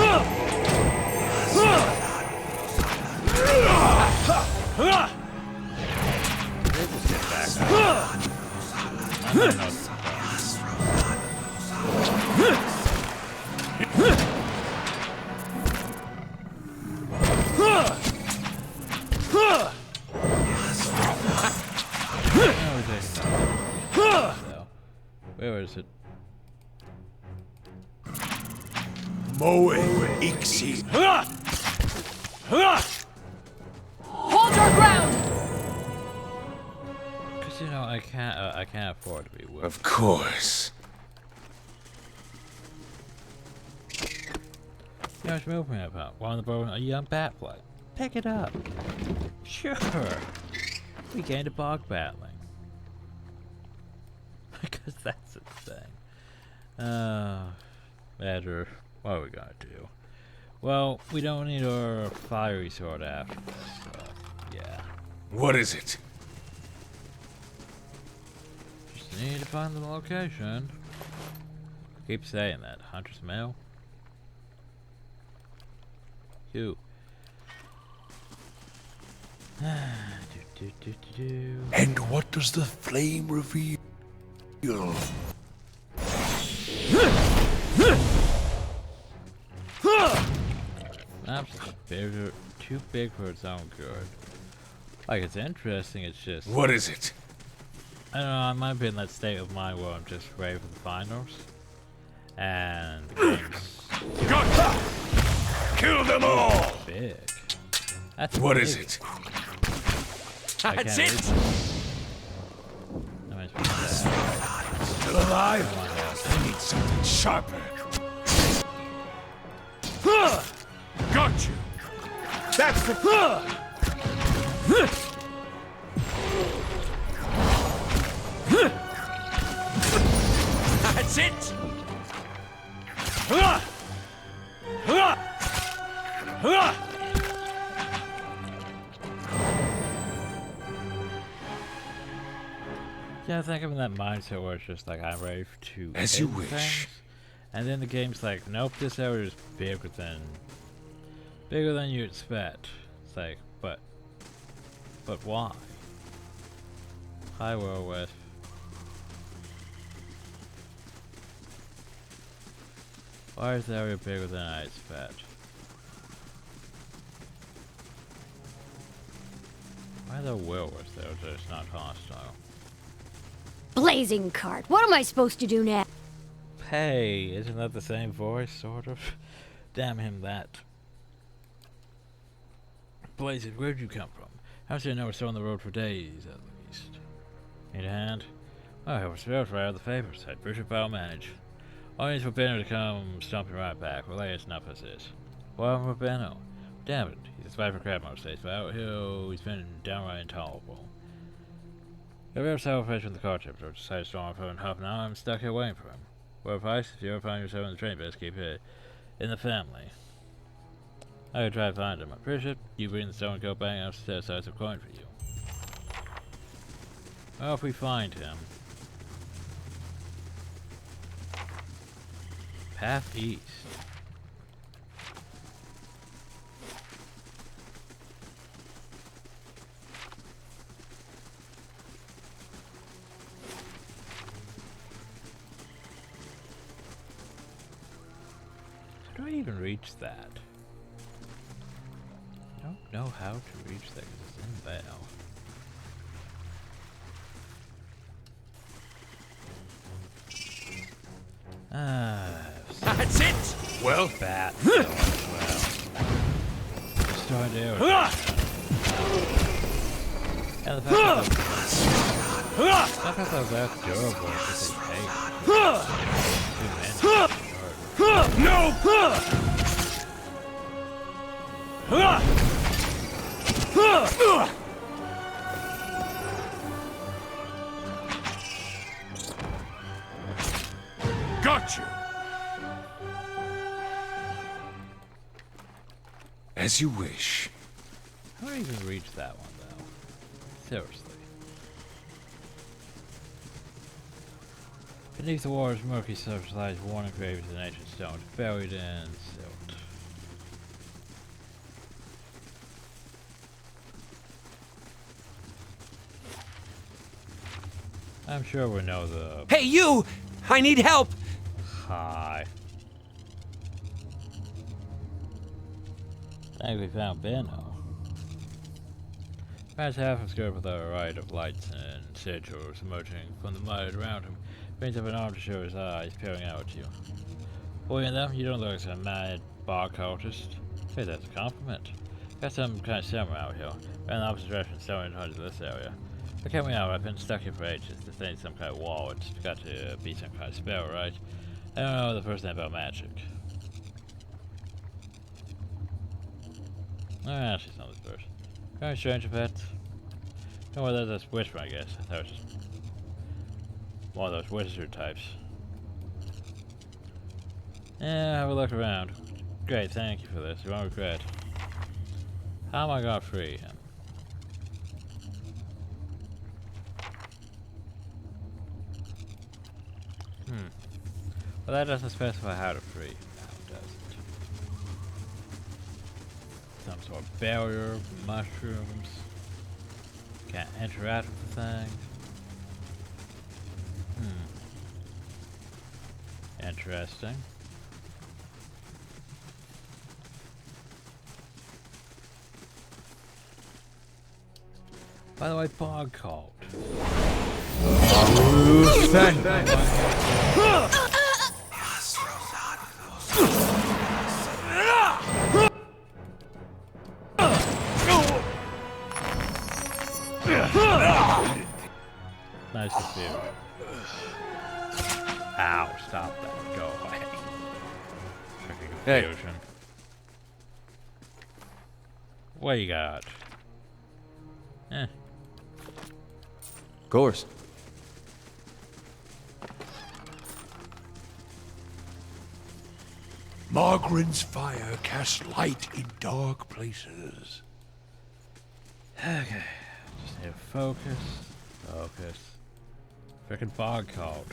Where is it? Moe Ixi. Hold your ground! Cause you know I can't afford to be whipped. Of course. You know, it's moving about. One of the bow, a young bat fly. Pick it up. Sure. We gained a bog battling. Because that's its thing. Badger, what are we gonna do? Well, we don't need our fiery sword after this, so yeah. What is it? Just need to find the location. Keep saying that. Hunter's Mill? You. And what does the flame reveal? Maps bigger, too big for its own good. Like, it's interesting, it's just... What is it? I don't know, I might be in that state of mind where I'm just ready for the finals. And the game's... Gotcha! Kill them all! Big. That's What big. is it? That's it! Still alive? I need something sharper. Got you! That's the... That's it! Yeah, I think I'm in that mindset where it's just like I'm ready to As you end wish. things, and then the game's like, nope, this area is bigger than you expect. It's like, but why? Hi, Whirlwind. Why is the area bigger than I expect? Why are there Whirlwinds there so it's not hostile? Blazing cart. What am I supposed to do now? Hey, isn't that the same voice, sort of? Damn him that. Blazing, where'd you come from? How should I know we're still on the road for days, at least? Need a hand? Oh, I was fair for the favors. I'd Bishop I'll manage. All needs for Benno to come stomping right back. Relay as enough as this. Well, for Benno. Damn it. He's a fight for crap most days, but out here he's been downright intolerable. If we have celebration with the car chips, or decide to storm for in half an hour, I'm stuck here waiting for him. Word of advice, if you ever find yourself in the train, best keep it in the family. I could try to find him. I appreciate you bring the stone coat bang out to set aside some coin for you. Well, if we find him. Path east. How do I even reach that? I don't know how to reach that because it's in Vale. That's it! Well, Bat. Well. Start there. And the fact that that durable is a pain. no! Got you! As you wish. How do I even reach that one, though? Seriously. Beneath the water's murky surface lies worn engravings in ancient stones, buried in silt. I'm sure we know the... Hey, you! I need help! Hi. I think we found Benno. Man's half obscured with a riot of lights and sigils emerging from the mud around him. Brings up an arm to show his eyes, peering out at you. Boy, in them, you don't look like some mad bar cultist. Hey, that's a compliment. Got some kind of samurai out here. Ran the opposite direction, stumbling into this area. But help me out, I've been stuck here for ages. This ain't some kind of wall, it's got to be some kind of spell, right? I don't know the first thing about magic. Ah, she's not this first. Kind of strange pets. Oh, well, that's whisper, I guess. I thought it was just one of those wizard types. Yeah, have a look around. Great, thank you for this. You won't regret. How am I gonna free him? Well, that doesn't specify how to free him now, does it? Some sort of barrier, mushrooms. Can't interact with the thing. Interesting. By the way, bog cult. Nice to see you. Ow, stop that. Go away. Hey. What you got? Eh. Of course. Margaren's fire casts light in dark places. Okay. Just need to focus. Focus. Frickin' bog cult.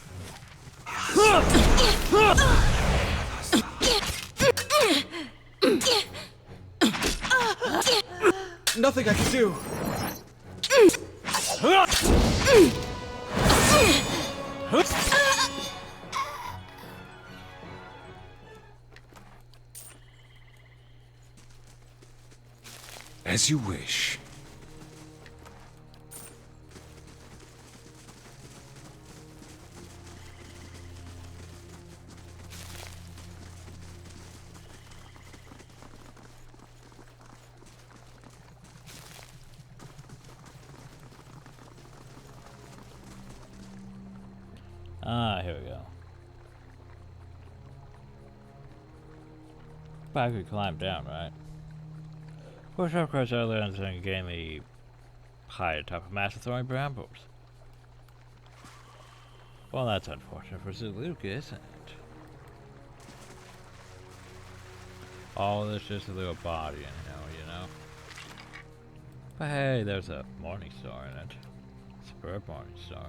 Nothing I can do. As you wish. Ah, here we go. But I could climb down, right? Push up across earlier and gain the height atop of massive thorny brambles. Well, that's unfortunate for Luke, isn't it? Oh, there's just a little body in here, you know? But hey, there's a morning star in it. Superb morning star.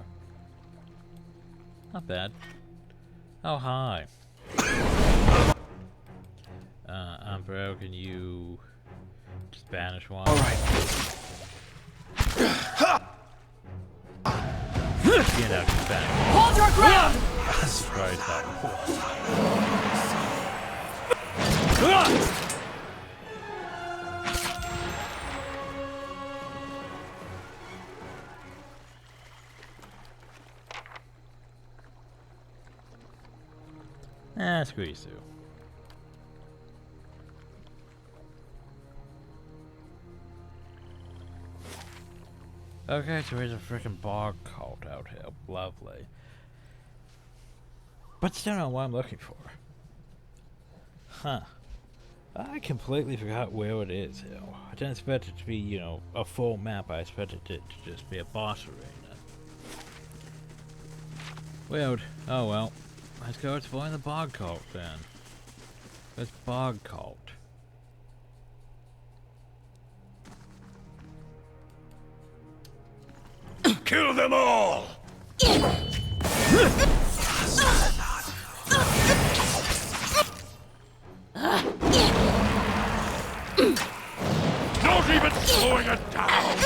Not bad. Oh, hi. Bro, can you just banish one? Alright. You know, just banish. Hold your ground! Surprise that. Squeeze through. Okay, so here's a freaking bog cult out here. Lovely. But still not what I'm looking for. Huh. I completely forgot where it is here. I didn't expect it to be, you know, a full map. I expected it to just be a boss arena. Weird. Oh well. Let's go explore the bog cult then. It's bog cult. Kill them all! Not even slowing it down!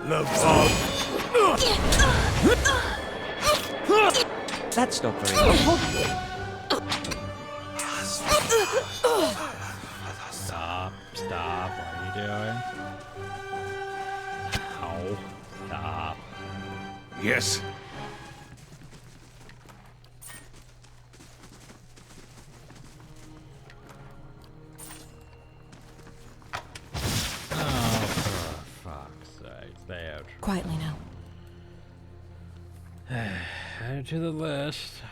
The bog. That's not very helpful. Stop, what are you doing? Ow, stop. Yes. Oh, for fuck's sake, stay out. Quietly now. Add to the list.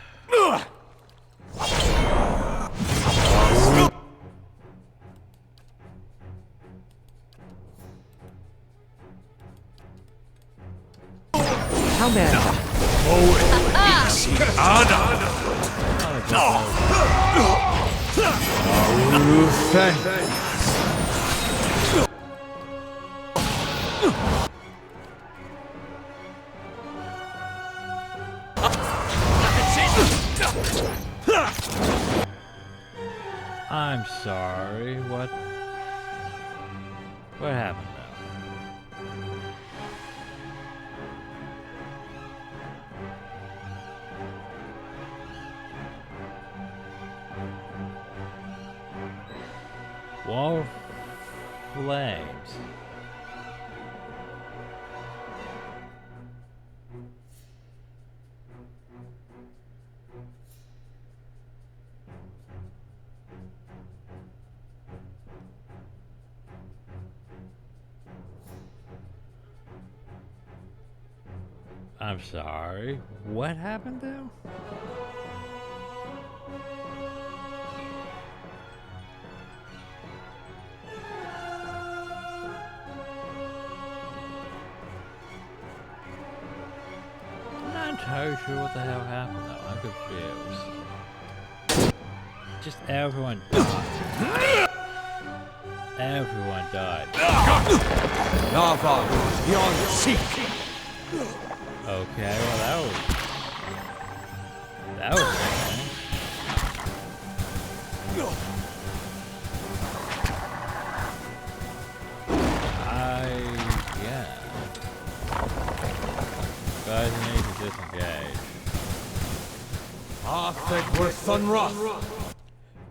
How bad? I'm sorry, what happened now? Wall of flames. I'm sorry, what happened though? I'm not entirely sure what the hell happened though, I'm confused. Just everyone died. Everyone died. Nava, beyond seek. Okay, well that was fun. Yeah. Guys need to disengage. Arthur were Thunra.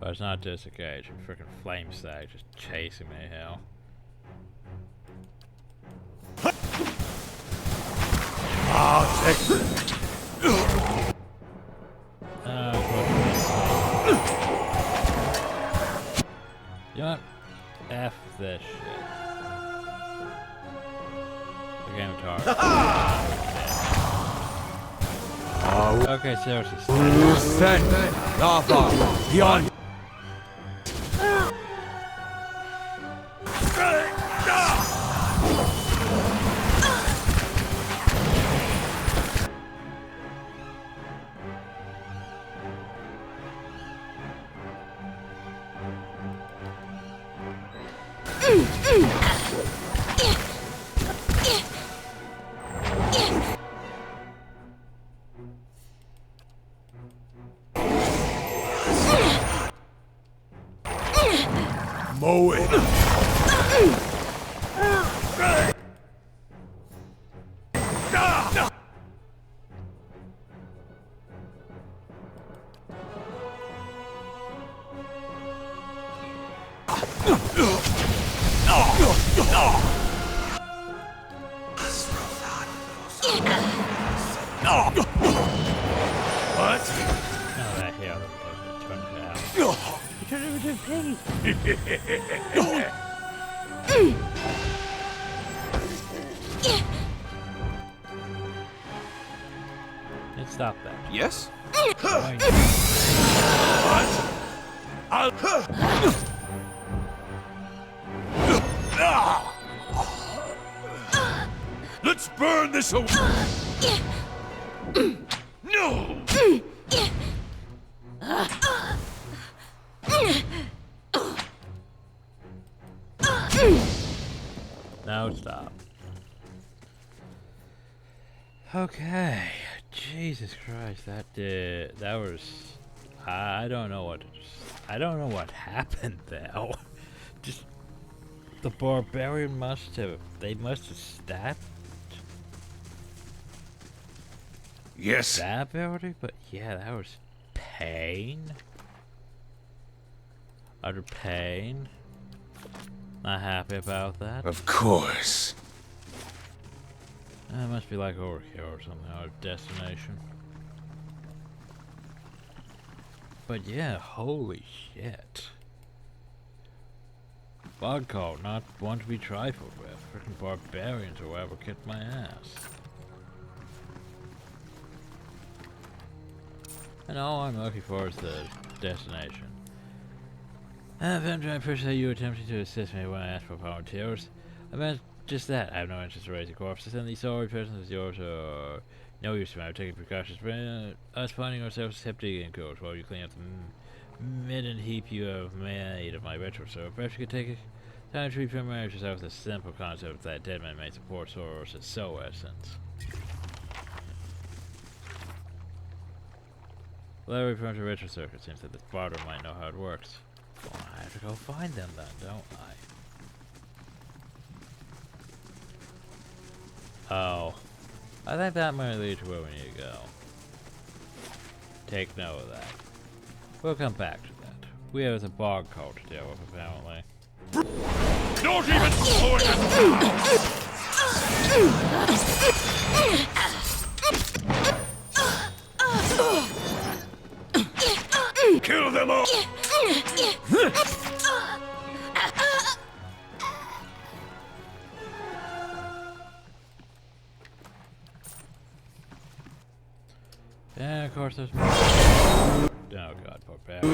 But it's not disengage, it's freaking flame stag just chasing me hell. You know what? F this shit. The game of tar. Okay, seriously. Nava, beyond. Mow it. What? Oh, that hell. Turn it out. You turned it into a pig. Let's stop that. Yes? Let's burn this away. No! Now stop. Okay. Jesus Christ, that was I don't know what happened there. Just the barbarian must have stabbed Yes. that ability, but yeah, that was pain. Utter pain. Not happy about that. Of course. It must be like overkill or something, or destination. But yeah, holy shit. Bug cult, not one to be trifled with. Freaking barbarians or whatever kicked my ass. And all I'm looking for is the destination. Avenger, I appreciate you attempting to assist me when I asked for volunteers. I meant just that. I have no interest in raising corpses, and these sorry persons of yours are no use to me. I'm taking precautions for us finding ourselves septic and ghosts while you clean up the midden heap you have made of my ritual. So perhaps you could take time to refamiliarize yourself with the simple concept that dead men may support Soros' soul essence. Well, return to retro circuit. Seems that this barter might know how it works. Well, I have to go find them then, don't I? Oh. I think that might lead to where we need to go. Take note of that. We'll come back to that. We have a bog cult to deal with, apparently. Not even slowing us. Kill them all. Yeah, of course there's more. Oh god, poor bad.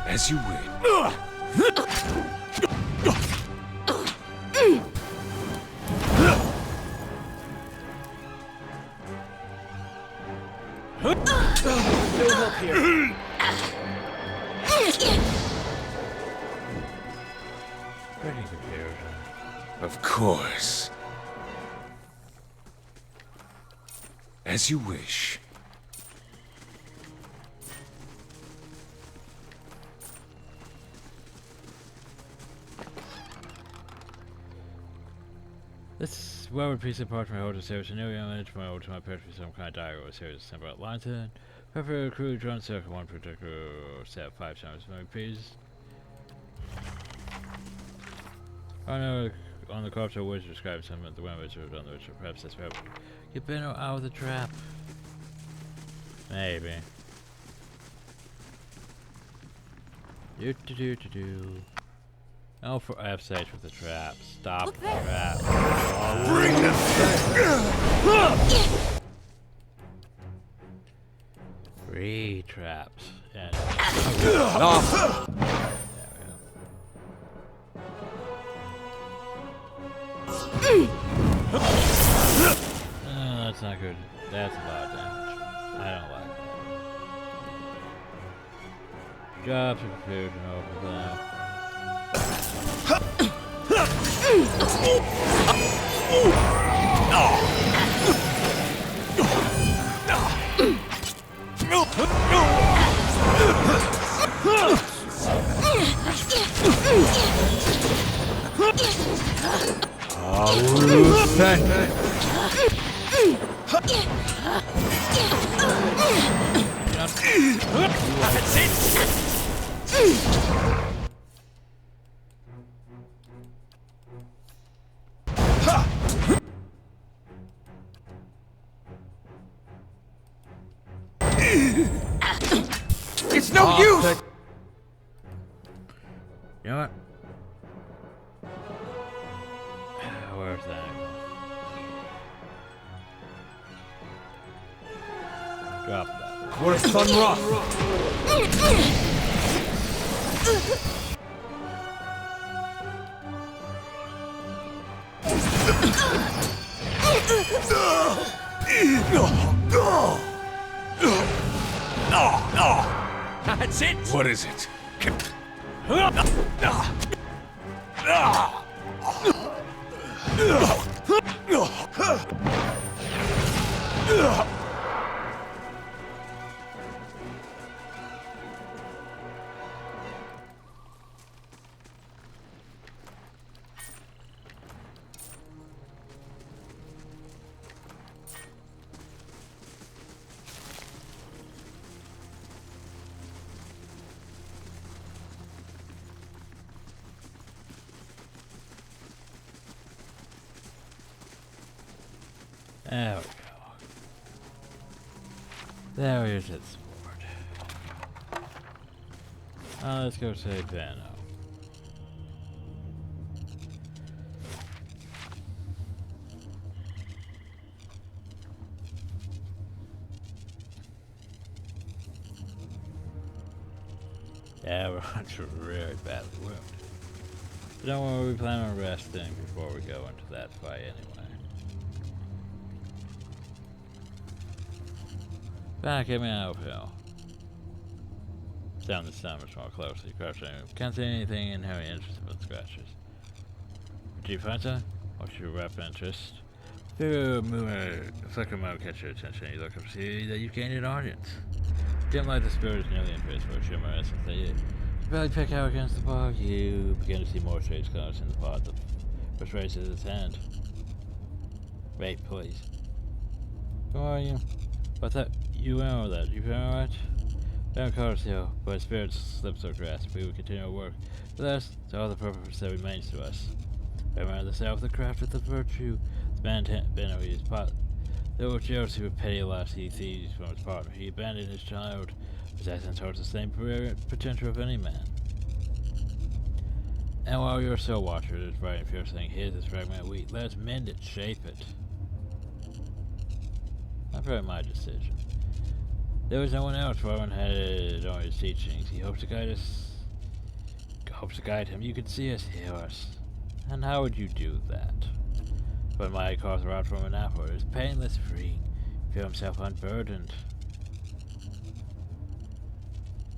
As you will. No help here. Pretty confusion. Of course. As you wish. This well-would piece apart from my older series, a new image from my old to my picture some kind of diary or series of simple outlines and prefer a crew drawn circle one particular set 5 times my piece. On the corpse, I wish to describe some of the women who have done the ritual. Perhaps that's where get Benno out of the trap. Maybe. Do. Oh, for F's sake with the trap. Stop the trap. Bring them back. Three traps. And that's not good. That's a lot of damage. I don't like that. Drops of confusion over there. It's no use! You know what? Where's that? Drop that. Where's Sun Rock? That's it! What is it? There we go. There is its sword. Let's go save Benno. Yeah, we're really badly wounded. But don't worry, we plan on resting before we go into that fight anyway. Back at me out, Phil. Down the sun much more closely, crouching. Can't see anything inherently interesting but scratches. Did you find something? What's your rep interest? Flicker mode catch your attention. You look up to see that you've gained an audience. Dim light the spirit is nearly in for a shimmer essence that you barely pick out against the bar. You begin to see more strange colors in the pod, which raises its hand. Wait, please. Who are you? What's that? You know that. You feel alright? Don't call us here, but spirits slips our grasp. We will continue our work. With us, so all the purpose that remains to us. Remember the self, the craft with the virtue. The man Benno his pot. There were jealousy with petty loss he thieves from his partner. He abandoned his child, possessing towards the same potential of any man. And while your soul watcher is bright and fierce thing, here's this fragment of wheat. Let's mend it, shape it. Not very my decision. There was no one else. Rowan had on his teachings. He hopes to guide us. Hopes to guide him. You could see us, hear us. And how would you do that? When my calls are out from an apple, it is painless, free. Feel himself unburdened.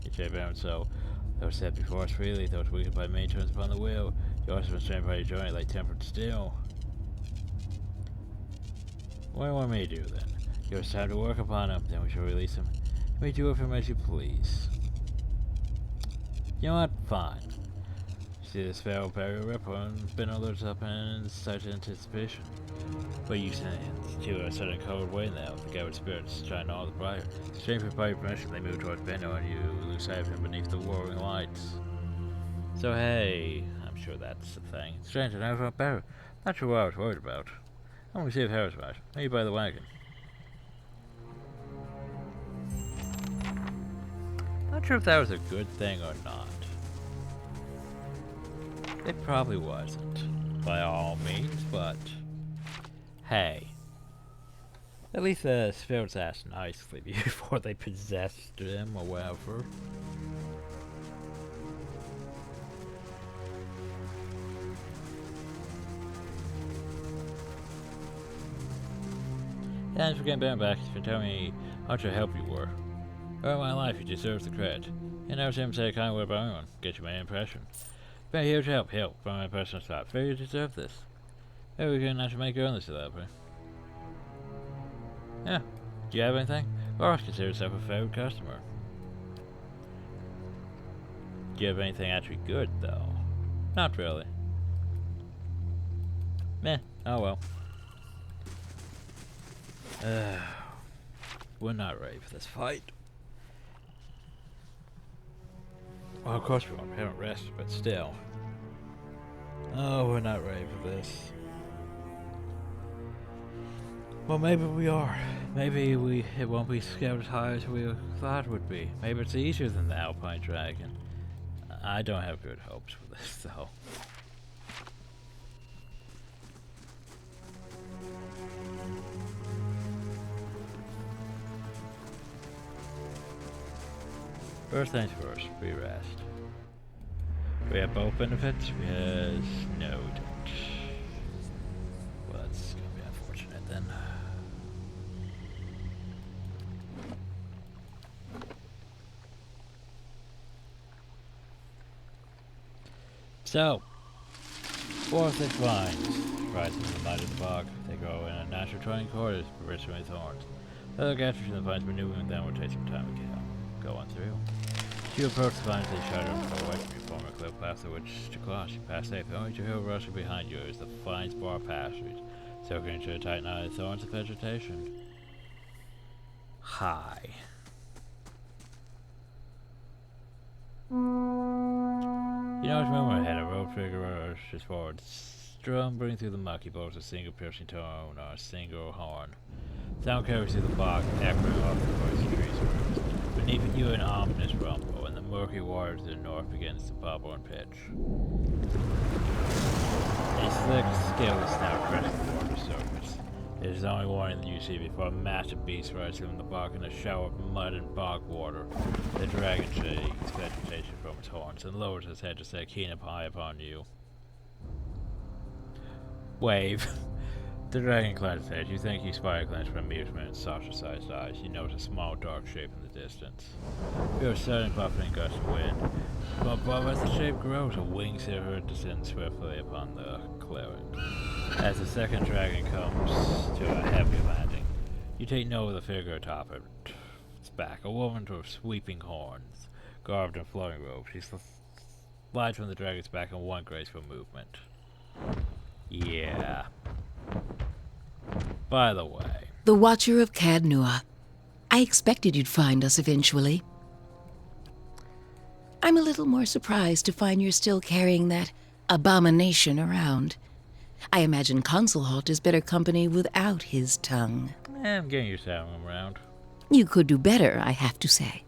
He said so. Those set before us freely, those weakened by main turns upon the wheel. Yours was strained by your joint like tempered steel. What do you want me to do then? Give us time to work upon him, then we shall release him. You may do with him as you please. You know what? Fine. See this feral barrier ripple and Benno looks up in such anticipation. What are you saying? To a sudden cold way now, the gathered spirits shine all the brighter. Strengthened by your permission, they move towards Benno and you lose sight of him beneath the roaring lights. So hey, I'm sure that's the thing. Strange and I was not better. Not sure what I was worried about. I'm gonna see if Harris right. Maybe by the wagon. Not sure if that was a good thing or not. It probably wasn't, by all means, but hey. At least the spirits asked nicely before they possessed him or whatever. Thanks for getting back. For telling me how much help you were. All my life, you deserve the credit. You never seem to say a kind word about anyone. Get you my impression. Very huge help from my personal side. Very you deserve this. Maybe we can actually make your own this that way. Yeah. Do you have anything? Or consider yourself a favorite customer. Do you have anything actually good, though? Not really. Meh. Oh well. We're not ready for this fight. Well, of course we won't. We haven't rested, but still. Oh, we're not ready for this. Well, maybe we are. Maybe it won't be scaled as high as we thought it would be. Maybe it's easier than the Alpine Dragon. I don't have good hopes for this, though. First things first, we rest. We have both benefits, we have no doubt. Well, that's gonna be unfortunate then. So, 4 of 6 vines rise from the mud of the bog. They grow in a natural twining cord rich with thorns. Other gathers from the vines, maneuvering them will take some time to kill. Go on through. As you approach the vines, they shatter and fall away from you, form a cliff path through which to cross. You pass safe, only to hear rushing behind you as the vines bar passage, soaking into a tight knot of thorns and vegetation. Hi. You know, remember ahead, a road figure rushes forward, strumbling through the mucky bows, a single piercing tone or a single horn. Sound carries through the bog, echoing off the voice of trees. Beneath you an ominous rumble, and the murky water to the north begins to bubble and pitch. A slick, scaly snout crests the water's surface. It is the only warning that you see before a massive beast rises from the bog in a shower of mud and bog water. The dragon shakes vegetation from its horns and lowers its head to stare keen and high upon you. Wave. The dragon climbs its head. You think he spy glances from amusement and saucer-sized eyes. You notice a small dark shape in the distance. You hear a sudden buffeting gust of wind. From above, as the shape grows, a winged silhouette descends swiftly upon the clearing. As the second dragon comes to a heavy landing, you take note of the figure atop its back, a woman with sweeping horns, garbed in flowing robes. She slides from the dragon's back in one graceful movement. Yeah. By the way... The Watcher of Cadnua. I expected you'd find us eventually. I'm a little more surprised to find you're still carrying that abomination around. I imagine Consulhalt is better company without his tongue. I'm getting used to having him around. You could do better, I have to say.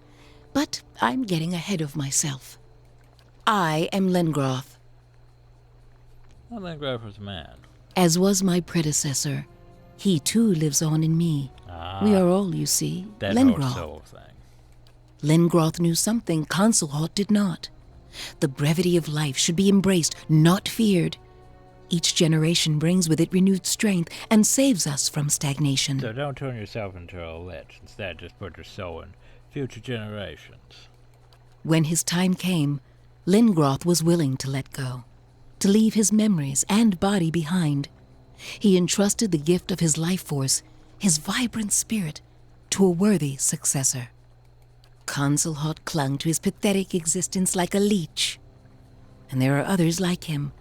But I'm getting ahead of myself. I am Lengroth. Well, Lengroth was a man. As was my predecessor. He too lives on in me. We are all, you see, that Lengroth. Soul thing. Lengroth knew something Consulhalt did not. The brevity of life should be embraced, not feared. Each generation brings with it renewed strength and saves us from stagnation. So don't turn yourself into a lich. Instead, just put your soul in future generations. When his time came, Lengroth was willing to let go, to leave his memories and body behind. He entrusted the gift of his life force, his vibrant spirit, to a worthy successor. Consulhalt clung to his pathetic existence like a leech. And there are others like him,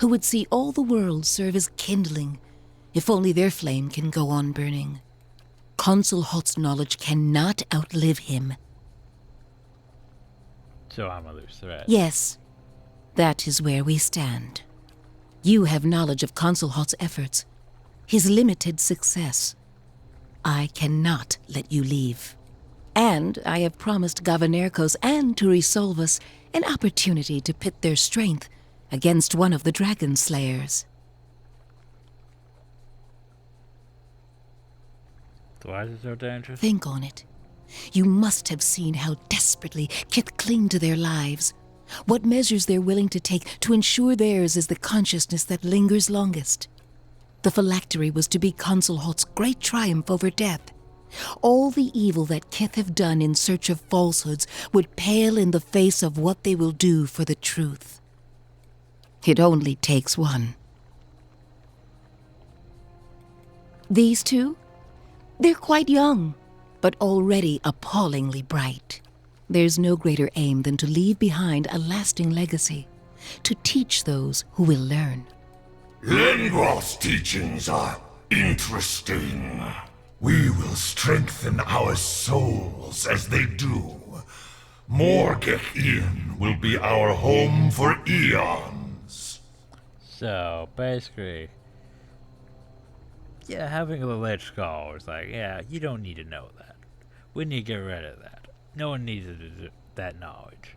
who would see all the world serve as kindling, if only their flame can go on burning. Consulhalt's knowledge cannot outlive him. So I'm a loose thread. Yes, that is where we stand. You have knowledge of Consulhalt's efforts, his limited success. I cannot let you leave. And I have promised Gavanerkos and Turisolvus an opportunity to pit their strength against one of the dragon slayers. Why is it so dangerous? Think on it. You must have seen how desperately Kith cling to their lives. What measures they're willing to take to ensure theirs is the consciousness that lingers longest. The phylactery was to be Consulholt's great triumph over death. All the evil that Kith have done in search of falsehoods would pale in the face of what they will do for the truth. It only takes one. These two? They're quite young, but already appallingly bright. There's no greater aim than to leave behind a lasting legacy, to teach those who will learn. Lengroth's teachings are interesting. We will strengthen our souls as they do. Morgeth will be our home for eons. So, basically, yeah, having a lich skull is like, yeah, you don't need to know that. We need to get rid of that. No one needs that knowledge.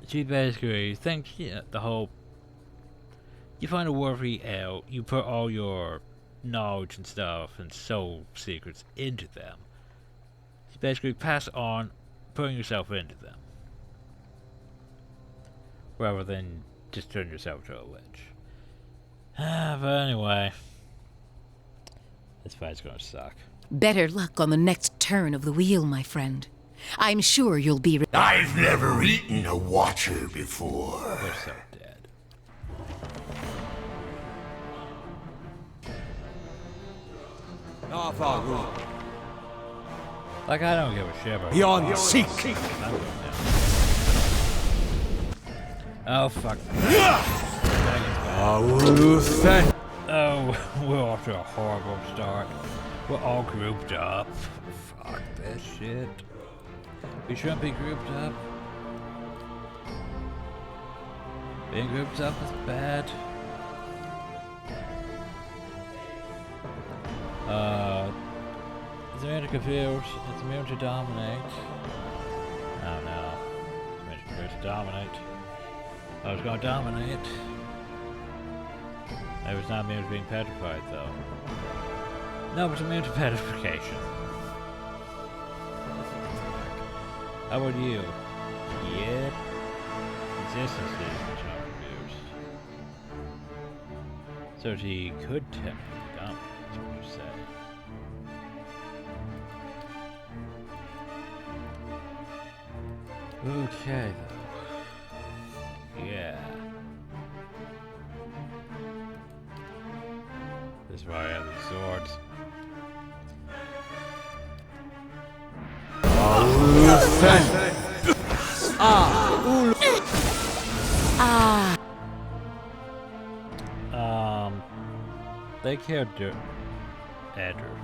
She basically thinks, yeah, the whole... You find a worthy elf, you put all your knowledge and stuff and soul secrets into them. You basically pass on putting yourself into them. Rather than just turn yourself to a lich. But anyway... This fight's gonna suck. Better luck on the next turn of the wheel, my friend. I'm sure you'll be... I've never eaten a watcher before. We're so dead. Like, I don't give a shit about... Beyond seek! Oh, fuck. Oh, we're off to a horrible start. We're all grouped up. Fuck this shit. We shouldn't be grouped up. Being grouped up is bad. Is there any confused? It's immune to dominate. Oh no. It's immune to dominate. I was gonna dominate. I was not immune to being petrified, though. No, but immune to petrification. How about you? Yeah. Existence is which I'm confused. So she could technically dominate, is what you say. Okay, though. Yeah. This is why I have the swords. They killed Edgar.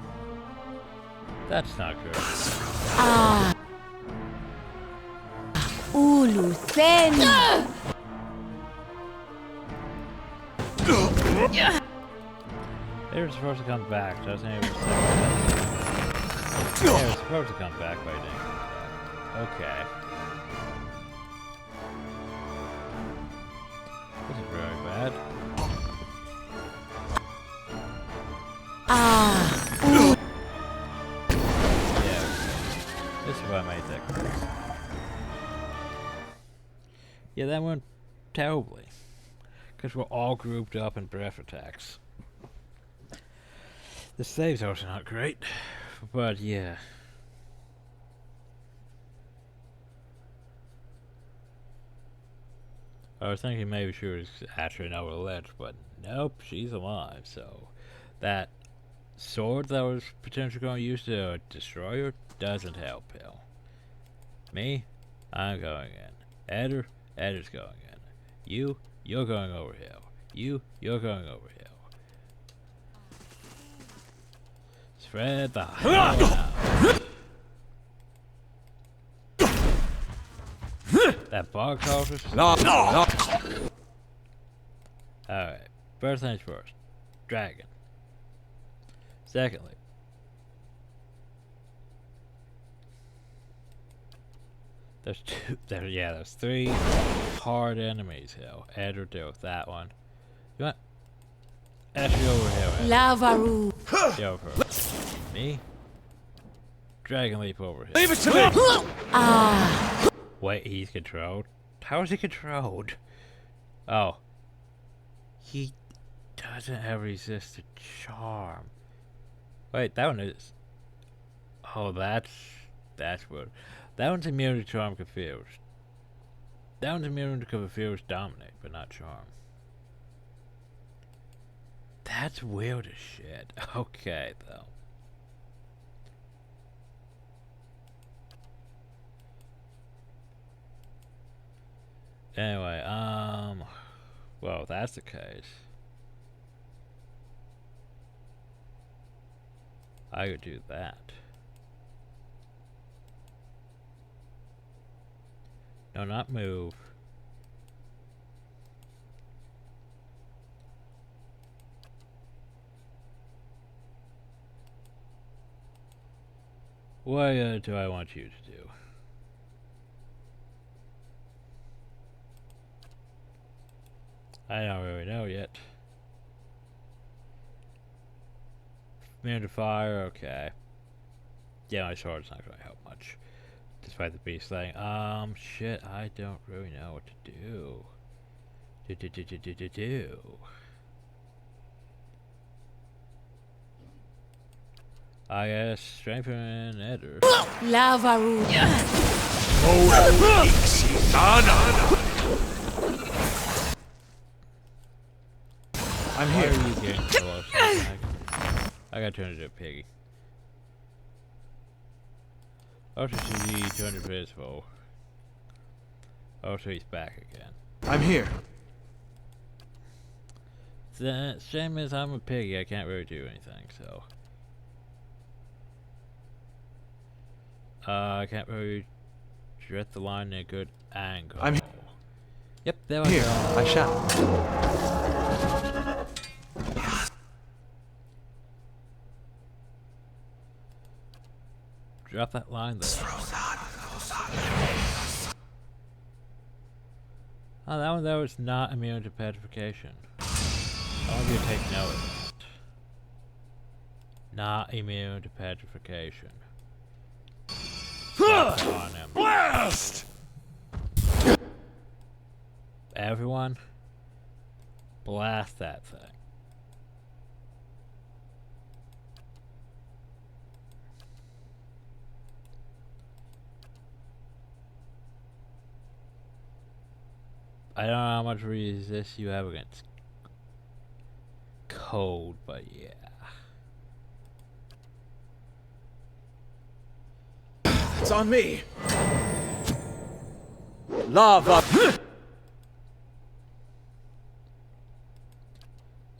That's not good. Ulusen! They were supposed to come back, so I was able to say that. They were supposed to come back, but I didn't come back. Okay. This is really bad. Yeah, this is why I made that close. Yeah, that went terribly. Because we're all grouped up in breath attacks. The save's also not great, but yeah. I was thinking maybe she was actually an ledge, but nope, she's alive, so that sword that I was potentially going to use to destroy her doesn't help Hill. Me, I'm going in. Edder's going in. You're going over hill. You're going over hill. Spread the hell out. That box office? Alright, first things first. Dragon. Secondly, There's two. There's three hard enemies here. Ed will deal with that one. You want? Ashley over here. Ed. Lavaru. You over. Me? Dragon Leap over here. Leave it to me! Ah. Wait, he's controlled? How is he controlled? Oh. He doesn't have resist to charm. Wait, that one is... Oh, that's weird. That one's immune to charm confused. That one's immune to confused dominate, but not charm. That's weird as shit. Okay, though. Anyway, well, if that's the case, I could do that. No, not move. What do I want you to do? I don't really know yet. Immune to fire, okay. Yeah, my sword's not gonna help much. Despite the beast thing. Shit, I don't really know what to do. I guess strengthen Eder. Lavaru. I'm here. Why are you getting close? I gotta turn into a piggy. Oh, so she's 200 visible. Oh, so he's back again. I'm here. Same as I'm a piggy, I can't really do anything, so. I can't really direct the line in a good angle. I'm Yep, there we here. go. I shall. Drop that line there. Oh, that one though is not immune to petrification. I want you to take note of that. Not immune to petrification. On him. Blast! Everyone, blast that thing. I don't know how much resist you have against cold, but yeah. It's on me. Lava.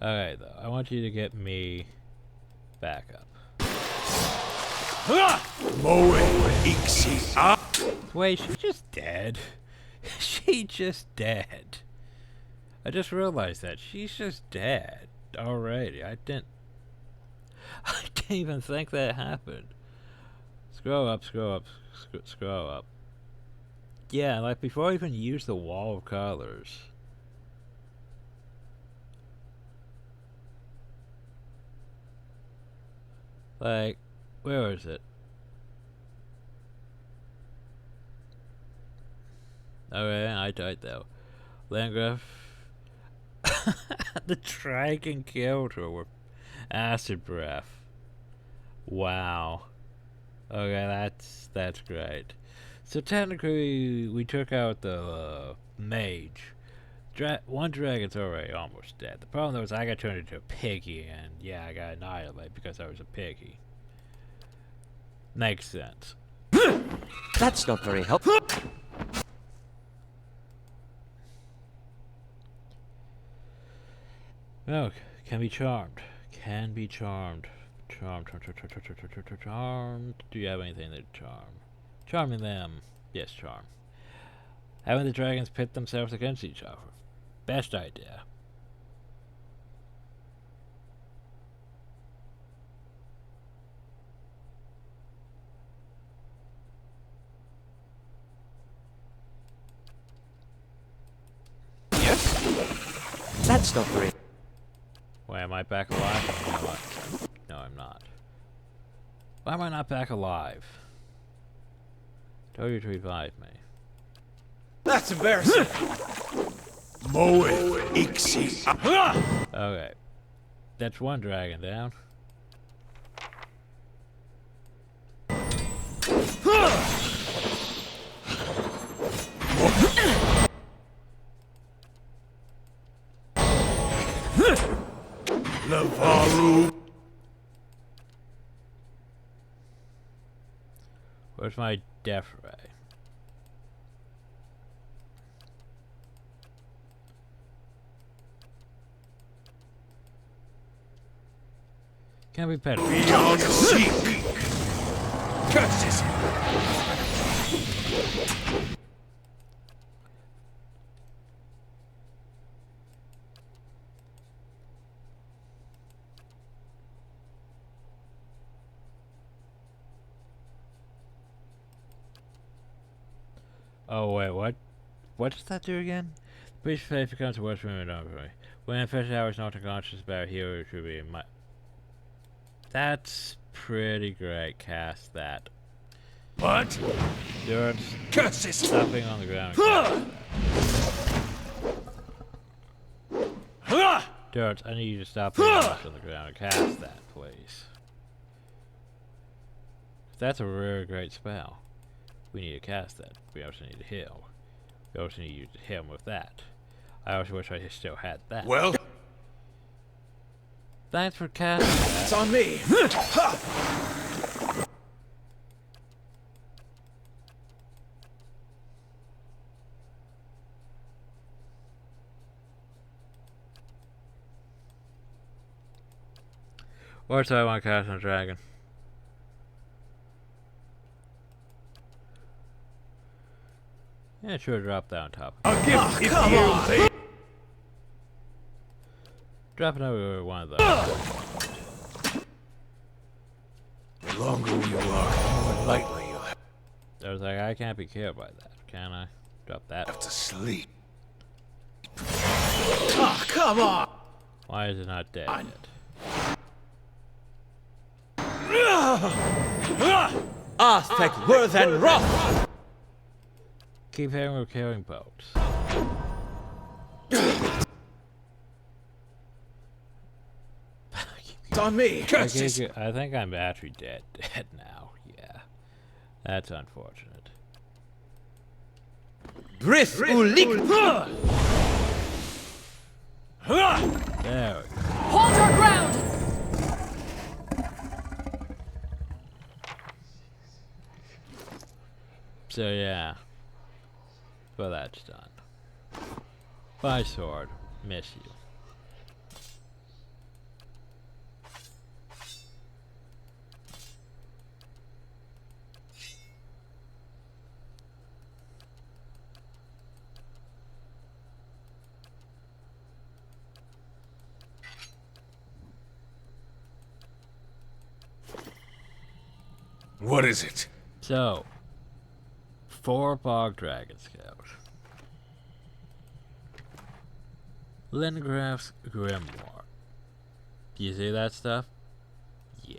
Okay, though, I want you to get me back up. Wait, she's just dead. She just dead. I just realized that she's just dead already. I didn't even think that happened. Scroll up, scroll up, scroll up. Yeah, like before I even used the wall of colors. Like, where is it? Okay, I died though. Landgraf. The dragon killed her with acid breath. Wow. Okay, that's great. So technically, we took out the mage. One dragon's already almost dead. The problem though is I got turned into a piggy, and yeah, I got annihilated because I was a piggy. Makes sense. That's not very helpful. No, can be charmed. Can be charmed. Charmed. Do you have anything to charm? Charming them. Yes, charm. Having the dragons pit themselves against each other. Best idea. That's no 3. Wait, am I back alive? No, I'm not. Why am I not back alive? Told you to revive me. That's embarrassing. Moe Ixi. Okay. That's one dragon down. Lavaru. Where's my death ray? Can't be better. Beyond seek. Curses. Oh wait, what? What does that do again? The priest's face becomes a worse wound over me. When in first hours not unconscious about a hero should be my. That's pretty great. Cast that. What? Dirt. Curses. Stopping on the ground. Dirt, I need you to stop being on the ground and cast that, please. That's a really great spell. We need to cast that. We also need to heal. We also need you to heal him with that. I also wish I still had that. Well, thanks for casting that. It's on me. Or so I want to cast on a dragon. Yeah, sure, drop that on top. I'll give it to you. Drop another one of those. The longer you are, the more likely you'll I was like, I can't be killed by that, can I? Drop that. have to sleep. Oh, come on! Why is it not dead yet? Aztec worth and rough! Keep hitting with killing bolts. It's on me. I think I'm actually dead now. Yeah. That's unfortunate. Drift ulik. There we go. Hold your ground! So yeah. Well, that's done. Bye, sword. Miss you. What is it? So, 4 Bog Dragon Scouts. Lingrath's Grimoire. Do you see that stuff? Yeah.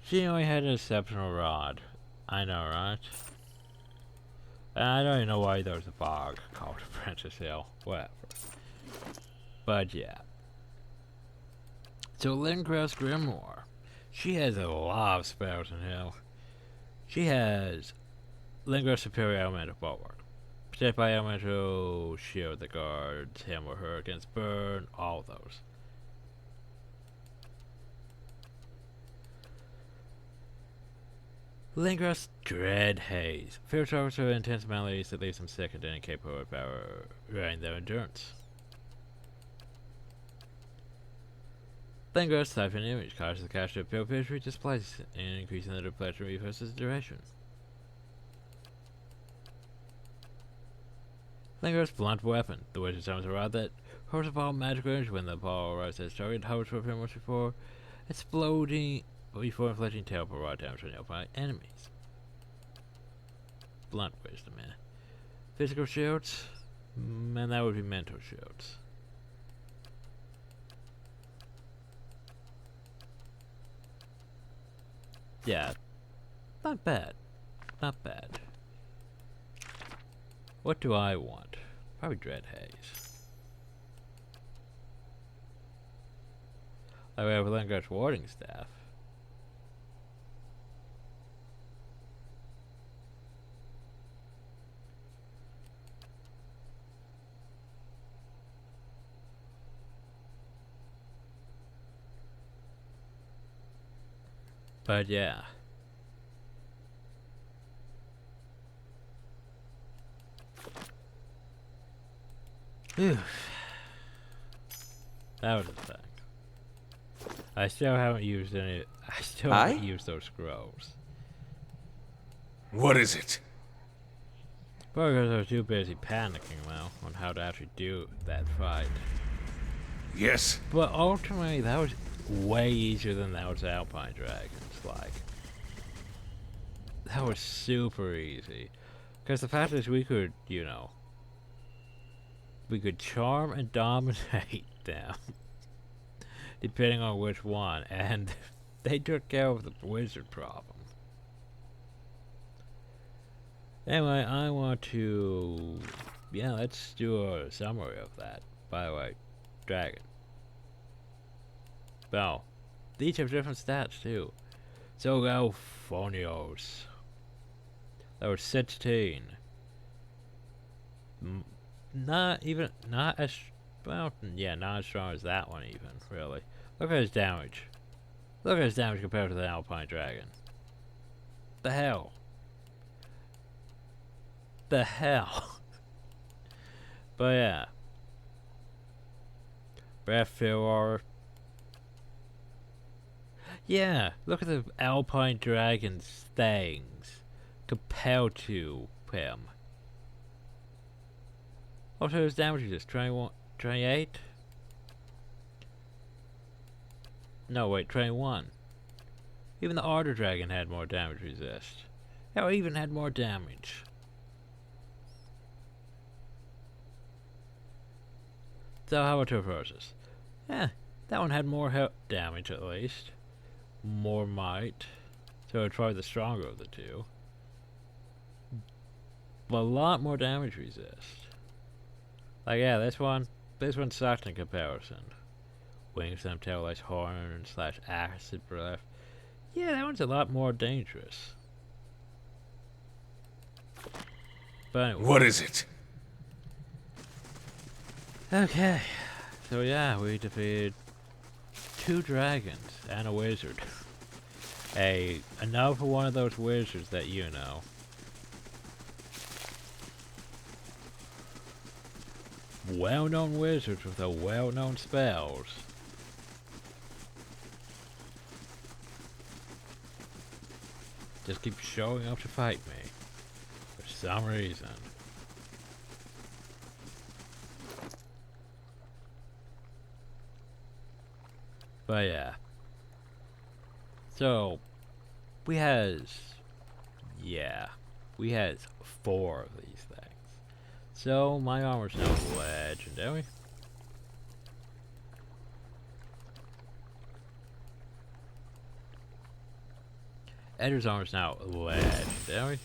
She only had an exceptional rod. I know, right? And I don't even know why there was a bog called Apprentice Hill. Whatever. But yeah. So Lingrath's Grimoire. She has a lot of spells in Hill. She has Lingrath's Superior Elemental Bulwark. Protect by Elemental Shield that guards him or her against burn. All those. Lingrath's Dread Haze. Fear travels through intense melodies that leaves them sick and incapable of outrunning their endurance. Lingrath's Siphon Image causes the caster to build visually displays and increasing the deflection reverses duration. Lingrath's Blunt Weapon. The wizard summons a rod that hurls a ball of magical energy when the ball arrives at its target, hovers for a few moments before exploding before inflicting teleport rod damage on nearby enemies. Blunt Wisdom, man. Physical shields. And that would be mental shields. Yeah. Not bad. Not bad. What do I want? Probably Dread Haze. I have a Lingard's warding staff. But yeah. Oof. That was a thing. I still haven't used any. I still haven't used those scrolls. What is it? Because I was too busy panicking now on how to actually do that fight. Yes. But ultimately, that was way easier than those Alpine Dragons. Like, that was super easy. Because the fact is, we could, you know, we could charm and dominate them, depending on which one, and they took care of the wizard problem. Anyway, I want to, yeah, let's do a summary of that. By the way, dragon. Well, these have different stats too. So go Phonios. That was 16. Not as, well, yeah, not as strong as that one even, really. Look at his damage. Look at his damage compared to the Alpine Dragon. The hell? The hell? But yeah. Breath Fillor. Yeah, look at the Alpine Dragon's things compared to him. Also, his damage is just 21, 28? No, wait, 21. Even the Ardor Dragon had more damage resist. Hell, even had more damage. So how about Tortosis? Yeah, that one had more damage at least. More might. So it's probably the stronger of the two. But a lot more damage resist. Like, yeah, this one sucked in comparison. Wingstem, Tail-Lace Horn, / Acid Breath. Yeah, that one's a lot more dangerous. But anyway. What is it? Okay. So yeah, we defeated 2 dragons and a wizard. Another one of those wizards that you know. Well-known wizards with the well-known spells. Just keep showing up to fight me. For some reason. But yeah. So, we has 4 of these things. So, my armor's now legendary. Edgar's armor's now legendary.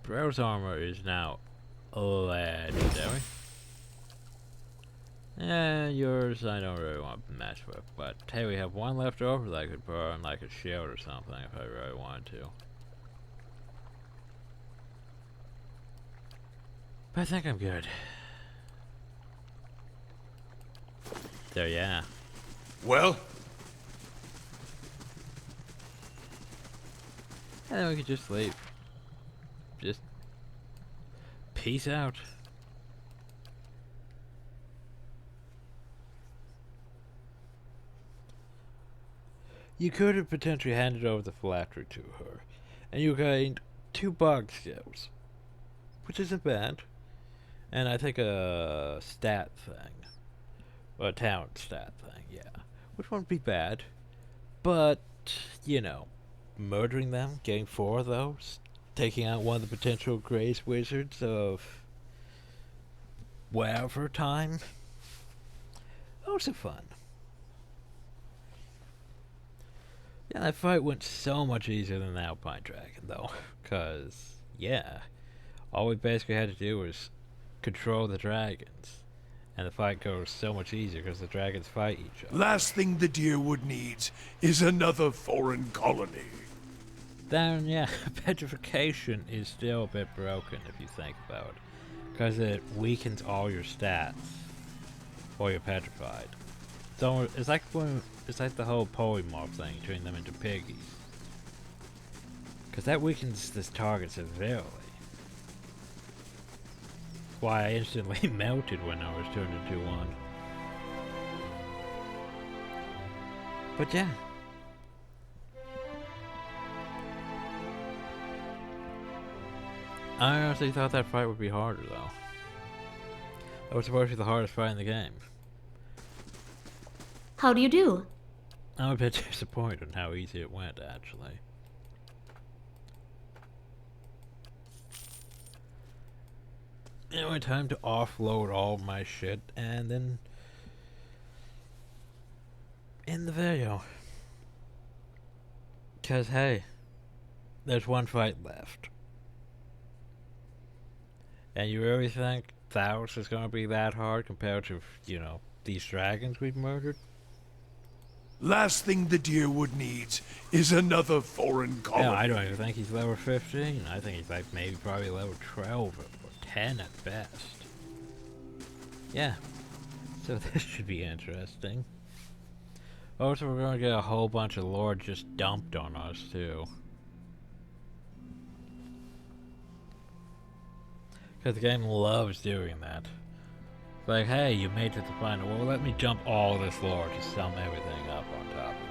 Brow's armor is now legendary. And yours I don't really want to mess with, but hey, we have one left over that I could put on like a shield or something if I really wanted to. But I think I'm good. So yeah. Well? And then we could just leave. Just peace out. You could have potentially handed over the phylactery to her, and you gained 2 bug skills, which isn't bad. And I think a stat thing, or a talent stat thing, yeah, which won't be bad. But you know, murdering them, getting 4 of those, taking out one of the potential greatest wizards of whatever time. Also fun. Yeah, that fight went so much easier than the Alpine Dragon, though. Because, yeah, all we basically had to do was control the dragons. And the fight goes so much easier because the dragons fight each other. Last thing the Deerwood needs is another foreign colony. Then, yeah, petrification is still a bit broken if you think about it. Because it weakens all your stats while you're petrified. So it's like the whole polymorph thing, turning them into piggies. Because that weakens this target severely. Why I instantly melted when I was turned into one. But yeah. I honestly thought that fight would be harder though. That was supposed to be the hardest fight in the game. How do you do? I'm a bit disappointed in how easy it went, actually. Anyway, time to offload all my shit and then end the video. Cause hey, there's one fight left. And you really think Thalos is gonna be that hard compared to, you know, these dragons we've murdered? Last thing the Deerwood needs is another foreign colony. No, I don't even think he's level 15. I think he's like maybe probably level 12 or 10 at best. Yeah. So this should be interesting. Also, we're gonna get a whole bunch of lore just dumped on us too. Because the game loves doing that. Like, hey, you made it to the final. Well, let me dump all this lore to sum everything up on top of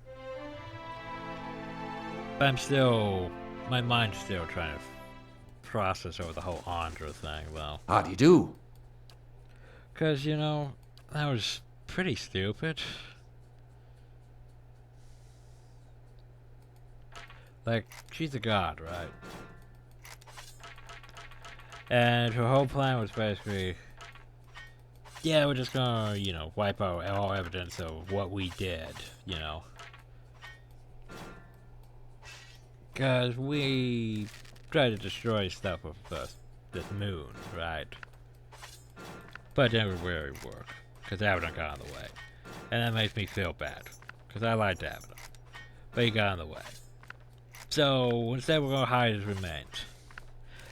you. But I'm still... my mind's still trying to process over the whole Andra thing, though. How do you do? Because, you know, that was pretty stupid. Like, she's a god, right? And her whole plan was basically, yeah, we're just gonna, you know, wipe out all evidence of what we did, you know. Because we tried to destroy stuff of this moon, right? But it didn't really work, because Abaddon got in the way. And that makes me feel bad, because I liked Abaddon. But he got in the way. So, instead we're gonna hide his remains.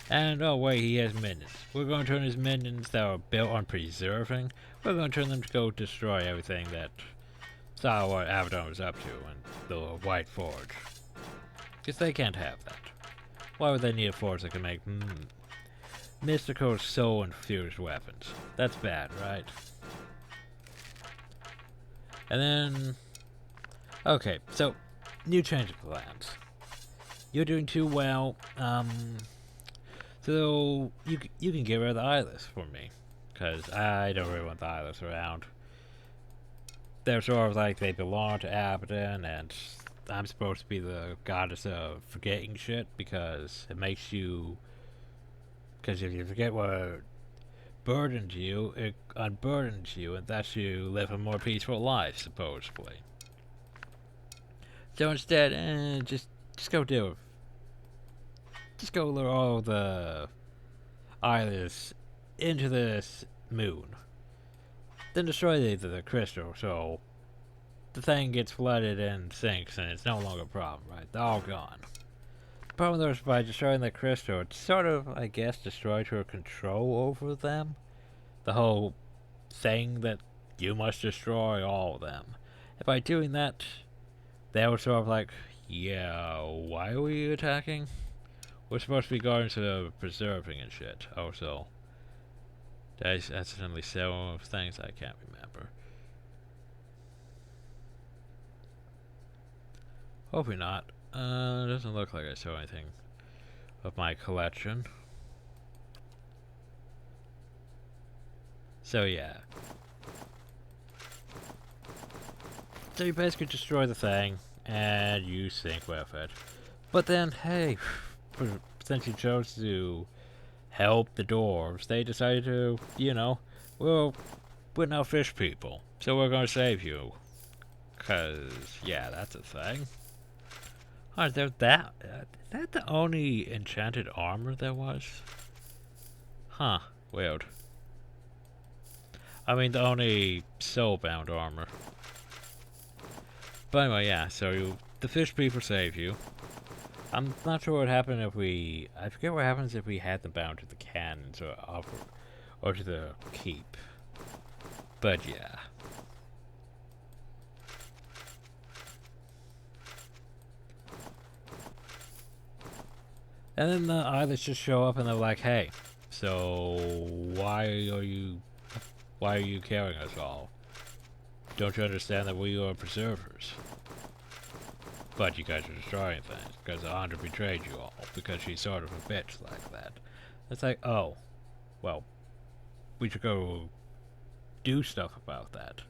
And oh wait, he has minions. We're going to turn his minions that are built on preserving, we're going to turn them to go destroy everything that saw what Abaddon was up to in the White Forge. Because they can't have that. Why would they need a forge that can make mystical soul-infused weapons? That's bad, right? And then... okay, so, new change of plans. You're doing too well, so, you can get rid of the eyeless for me. Because I don't really want the eyeless around. They're sort of like they belong to Abaddon, and I'm supposed to be the goddess of forgetting shit, because it makes you... because if you forget what burdened you, it unburdens you, and lets you live a more peaceful life, supposedly. So instead, just go do it. Just go lure all the eyeless into this moon. Then destroy the crystal, so the thing gets flooded and sinks, and it's no longer a problem, right? They're all gone. The problem though is by destroying the crystal, it sort of, I guess, destroyed her control over them. The whole thing that you must destroy all of them. And by doing that, they were sort of like, yeah, why are we attacking? We're supposed to be guardians of preserving and shit. Also, did I accidentally sell things? I can't remember. Hopefully not. It doesn't look like I saw anything of my collection. So yeah. So you basically destroy the thing, and you sink with it. But then, hey, since you chose to help the dwarves, they decided to, you know, well, we're now fish people, so we're gonna save you. 'Cause, yeah, that's a thing. Oh, is that the only enchanted armor there was? Huh, weird. I mean, the only soul-bound armor. But anyway, yeah, so the fish people save you. I'm not sure what happened if we... I forget what happens if we had them bound to the cannons or to the keep. But yeah. And then the islets just show up and they're like, hey, so why are you carrying us all? Don't you understand that we are preservers? But you guys are destroying things because Andra betrayed you all because she's sort of a bitch like that. It's like, oh, well, we should go do stuff about that.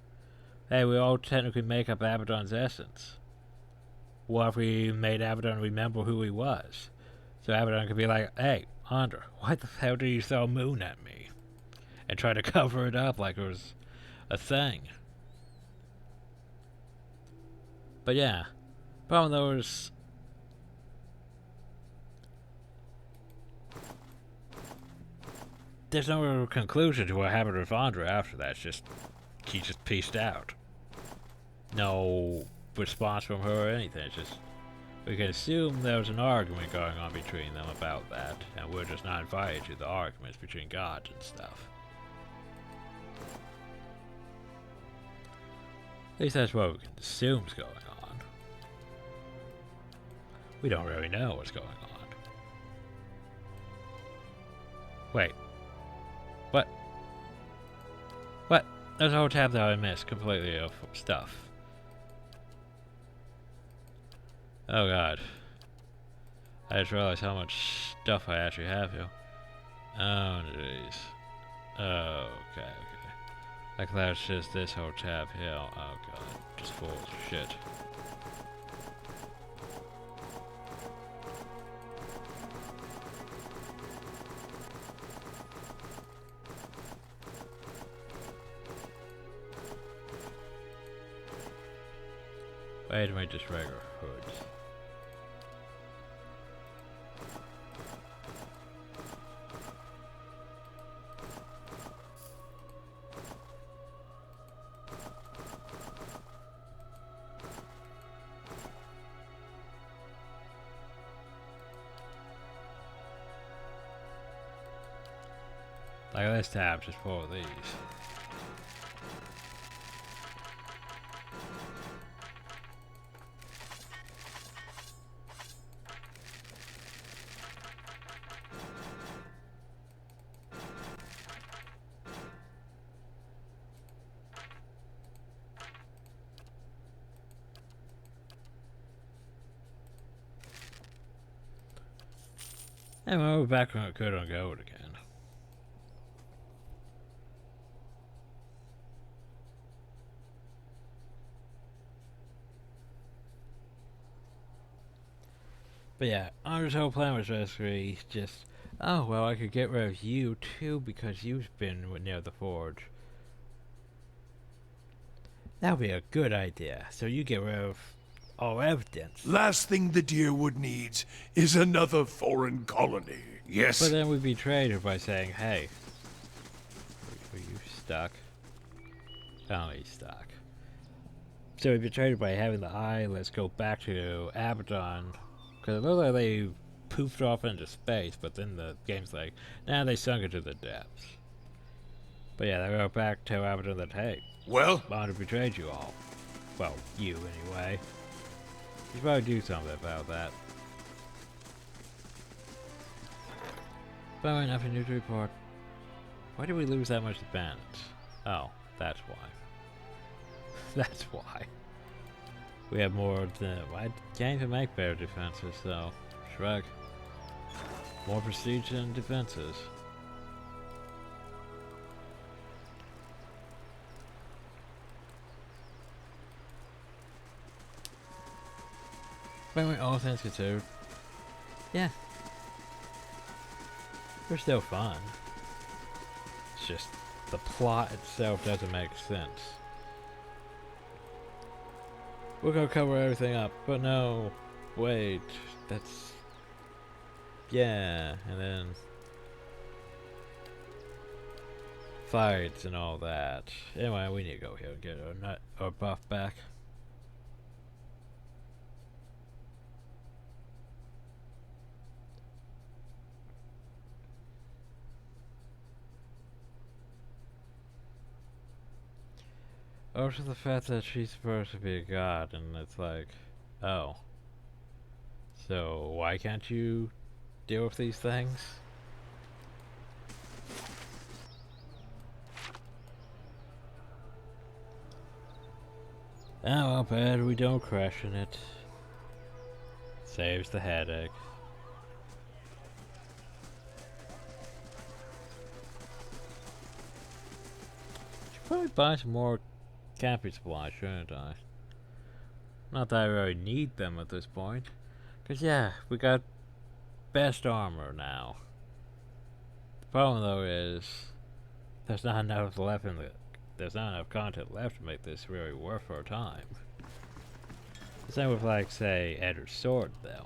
Hey, we all technically make up Abaddon's essence. What if we made Abaddon remember who he was? So Abaddon could be like, hey, Andra, why the hell did you throw Moon at me? And try to cover it up like it was a thing. But yeah. Problem though is... there's no real conclusion to what happened with Andra after that. It's just... she just pieced out. No response from her or anything. It's just... we can assume there was an argument going on between them about that, and we're just not invited to the arguments between gods and stuff. At least that's what we can assume's going on. We don't really know what's going on. Wait. What? What? There's a whole tab that I missed completely of stuff. Oh god. I just realized how much stuff I actually have here. Oh jeez. Oh, okay. Like that's just this whole tab here. Oh god. Just full of shit. Wait, am I just regular hoods? Like this tab just full of these. And we're back on good on gold again. But yeah, our whole plan was basically just, oh well, I could get rid of you too because you've been near the forge. That would be a good idea. So you get rid of all evidence. Last thing the Deerwood needs is another foreign colony. Yes. But then we betrayed her by saying, hey, were you stuck? Oh, he's stuck. So we betrayed her by having the eye. Let's go back to Abaddon. Because it looked like they poofed off into space, but then the game's like, nah, they sunk into the depths. But yeah, they go back to Abaddon that, hey, well, Andra betrayed you all. Well, you anyway. You should probably do something about that. But nothing new to report. Why did we lose that much defense? Oh, that's why. That's why. We have more than... I can't even make better defenses, so... shrug. More prestige than defenses. But all things considered, yeah, they're still fun. It's just the plot itself doesn't make sense. We're gonna cover everything up, but no, wait, that's, yeah, and then fights and all that. Anyway, we need to go here and get our buff back. Also the fact that she's supposed to be a god, and it's like, oh. So why can't you deal with these things? Oh, well, bad we don't crash in it. Saves the headache. Should probably buy some more camping supplies, shouldn't I? Not that I really need them at this point. Cause yeah, we got best armor now. The problem though is there's not enough left in there's not enough content left to make this really worth our time. The same with, like, say, Edward's sword though.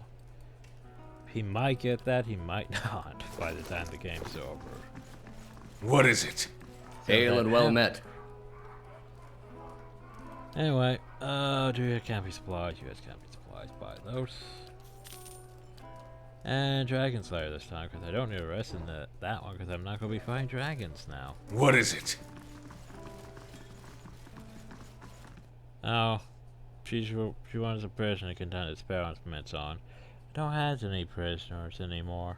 He might get that, he might not by the time the game's over. What is it? Hail and well met. Anyway, do you have camping supplies? You have camping supplies, buy those. And Dragon Slayer this time, because I don't need a rest in that one, because I'm not going to be fighting dragons now. What is it? Oh, she wants a prisoner to contend its spell instruments on. I don't have any prisoners anymore.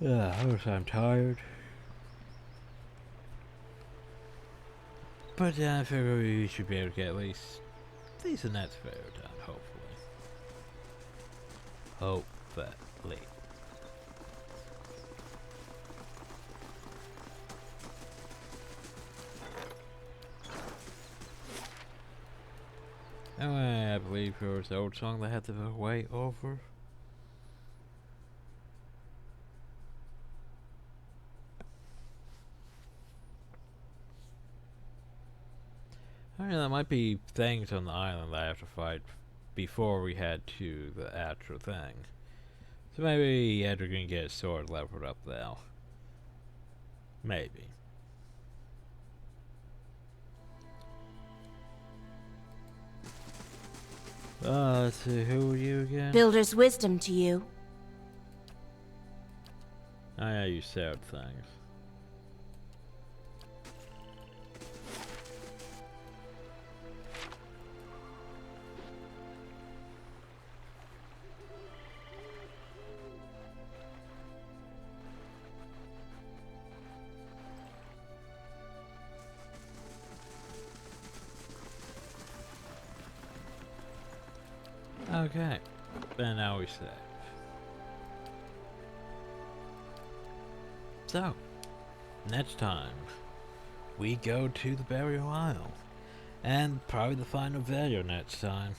Yeah, I'm tired. But yeah, I figure we should be able to get at least a net fair done, hopefully. Hopefully. Anyway, I believe there was the old song that had to go way over. I mean, there might be things on the island that I have to fight before we head to the actual thing. So maybe Edward can get his sword leveled up now. Maybe. Let's see, who are you again? Builder's wisdom to you. Oh yeah, you said things. Okay, then now we save. So, next time, we go to the Burial Isle, and probably the final video next time.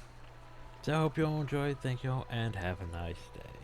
So I hope you all enjoyed, thank you all, and have a nice day.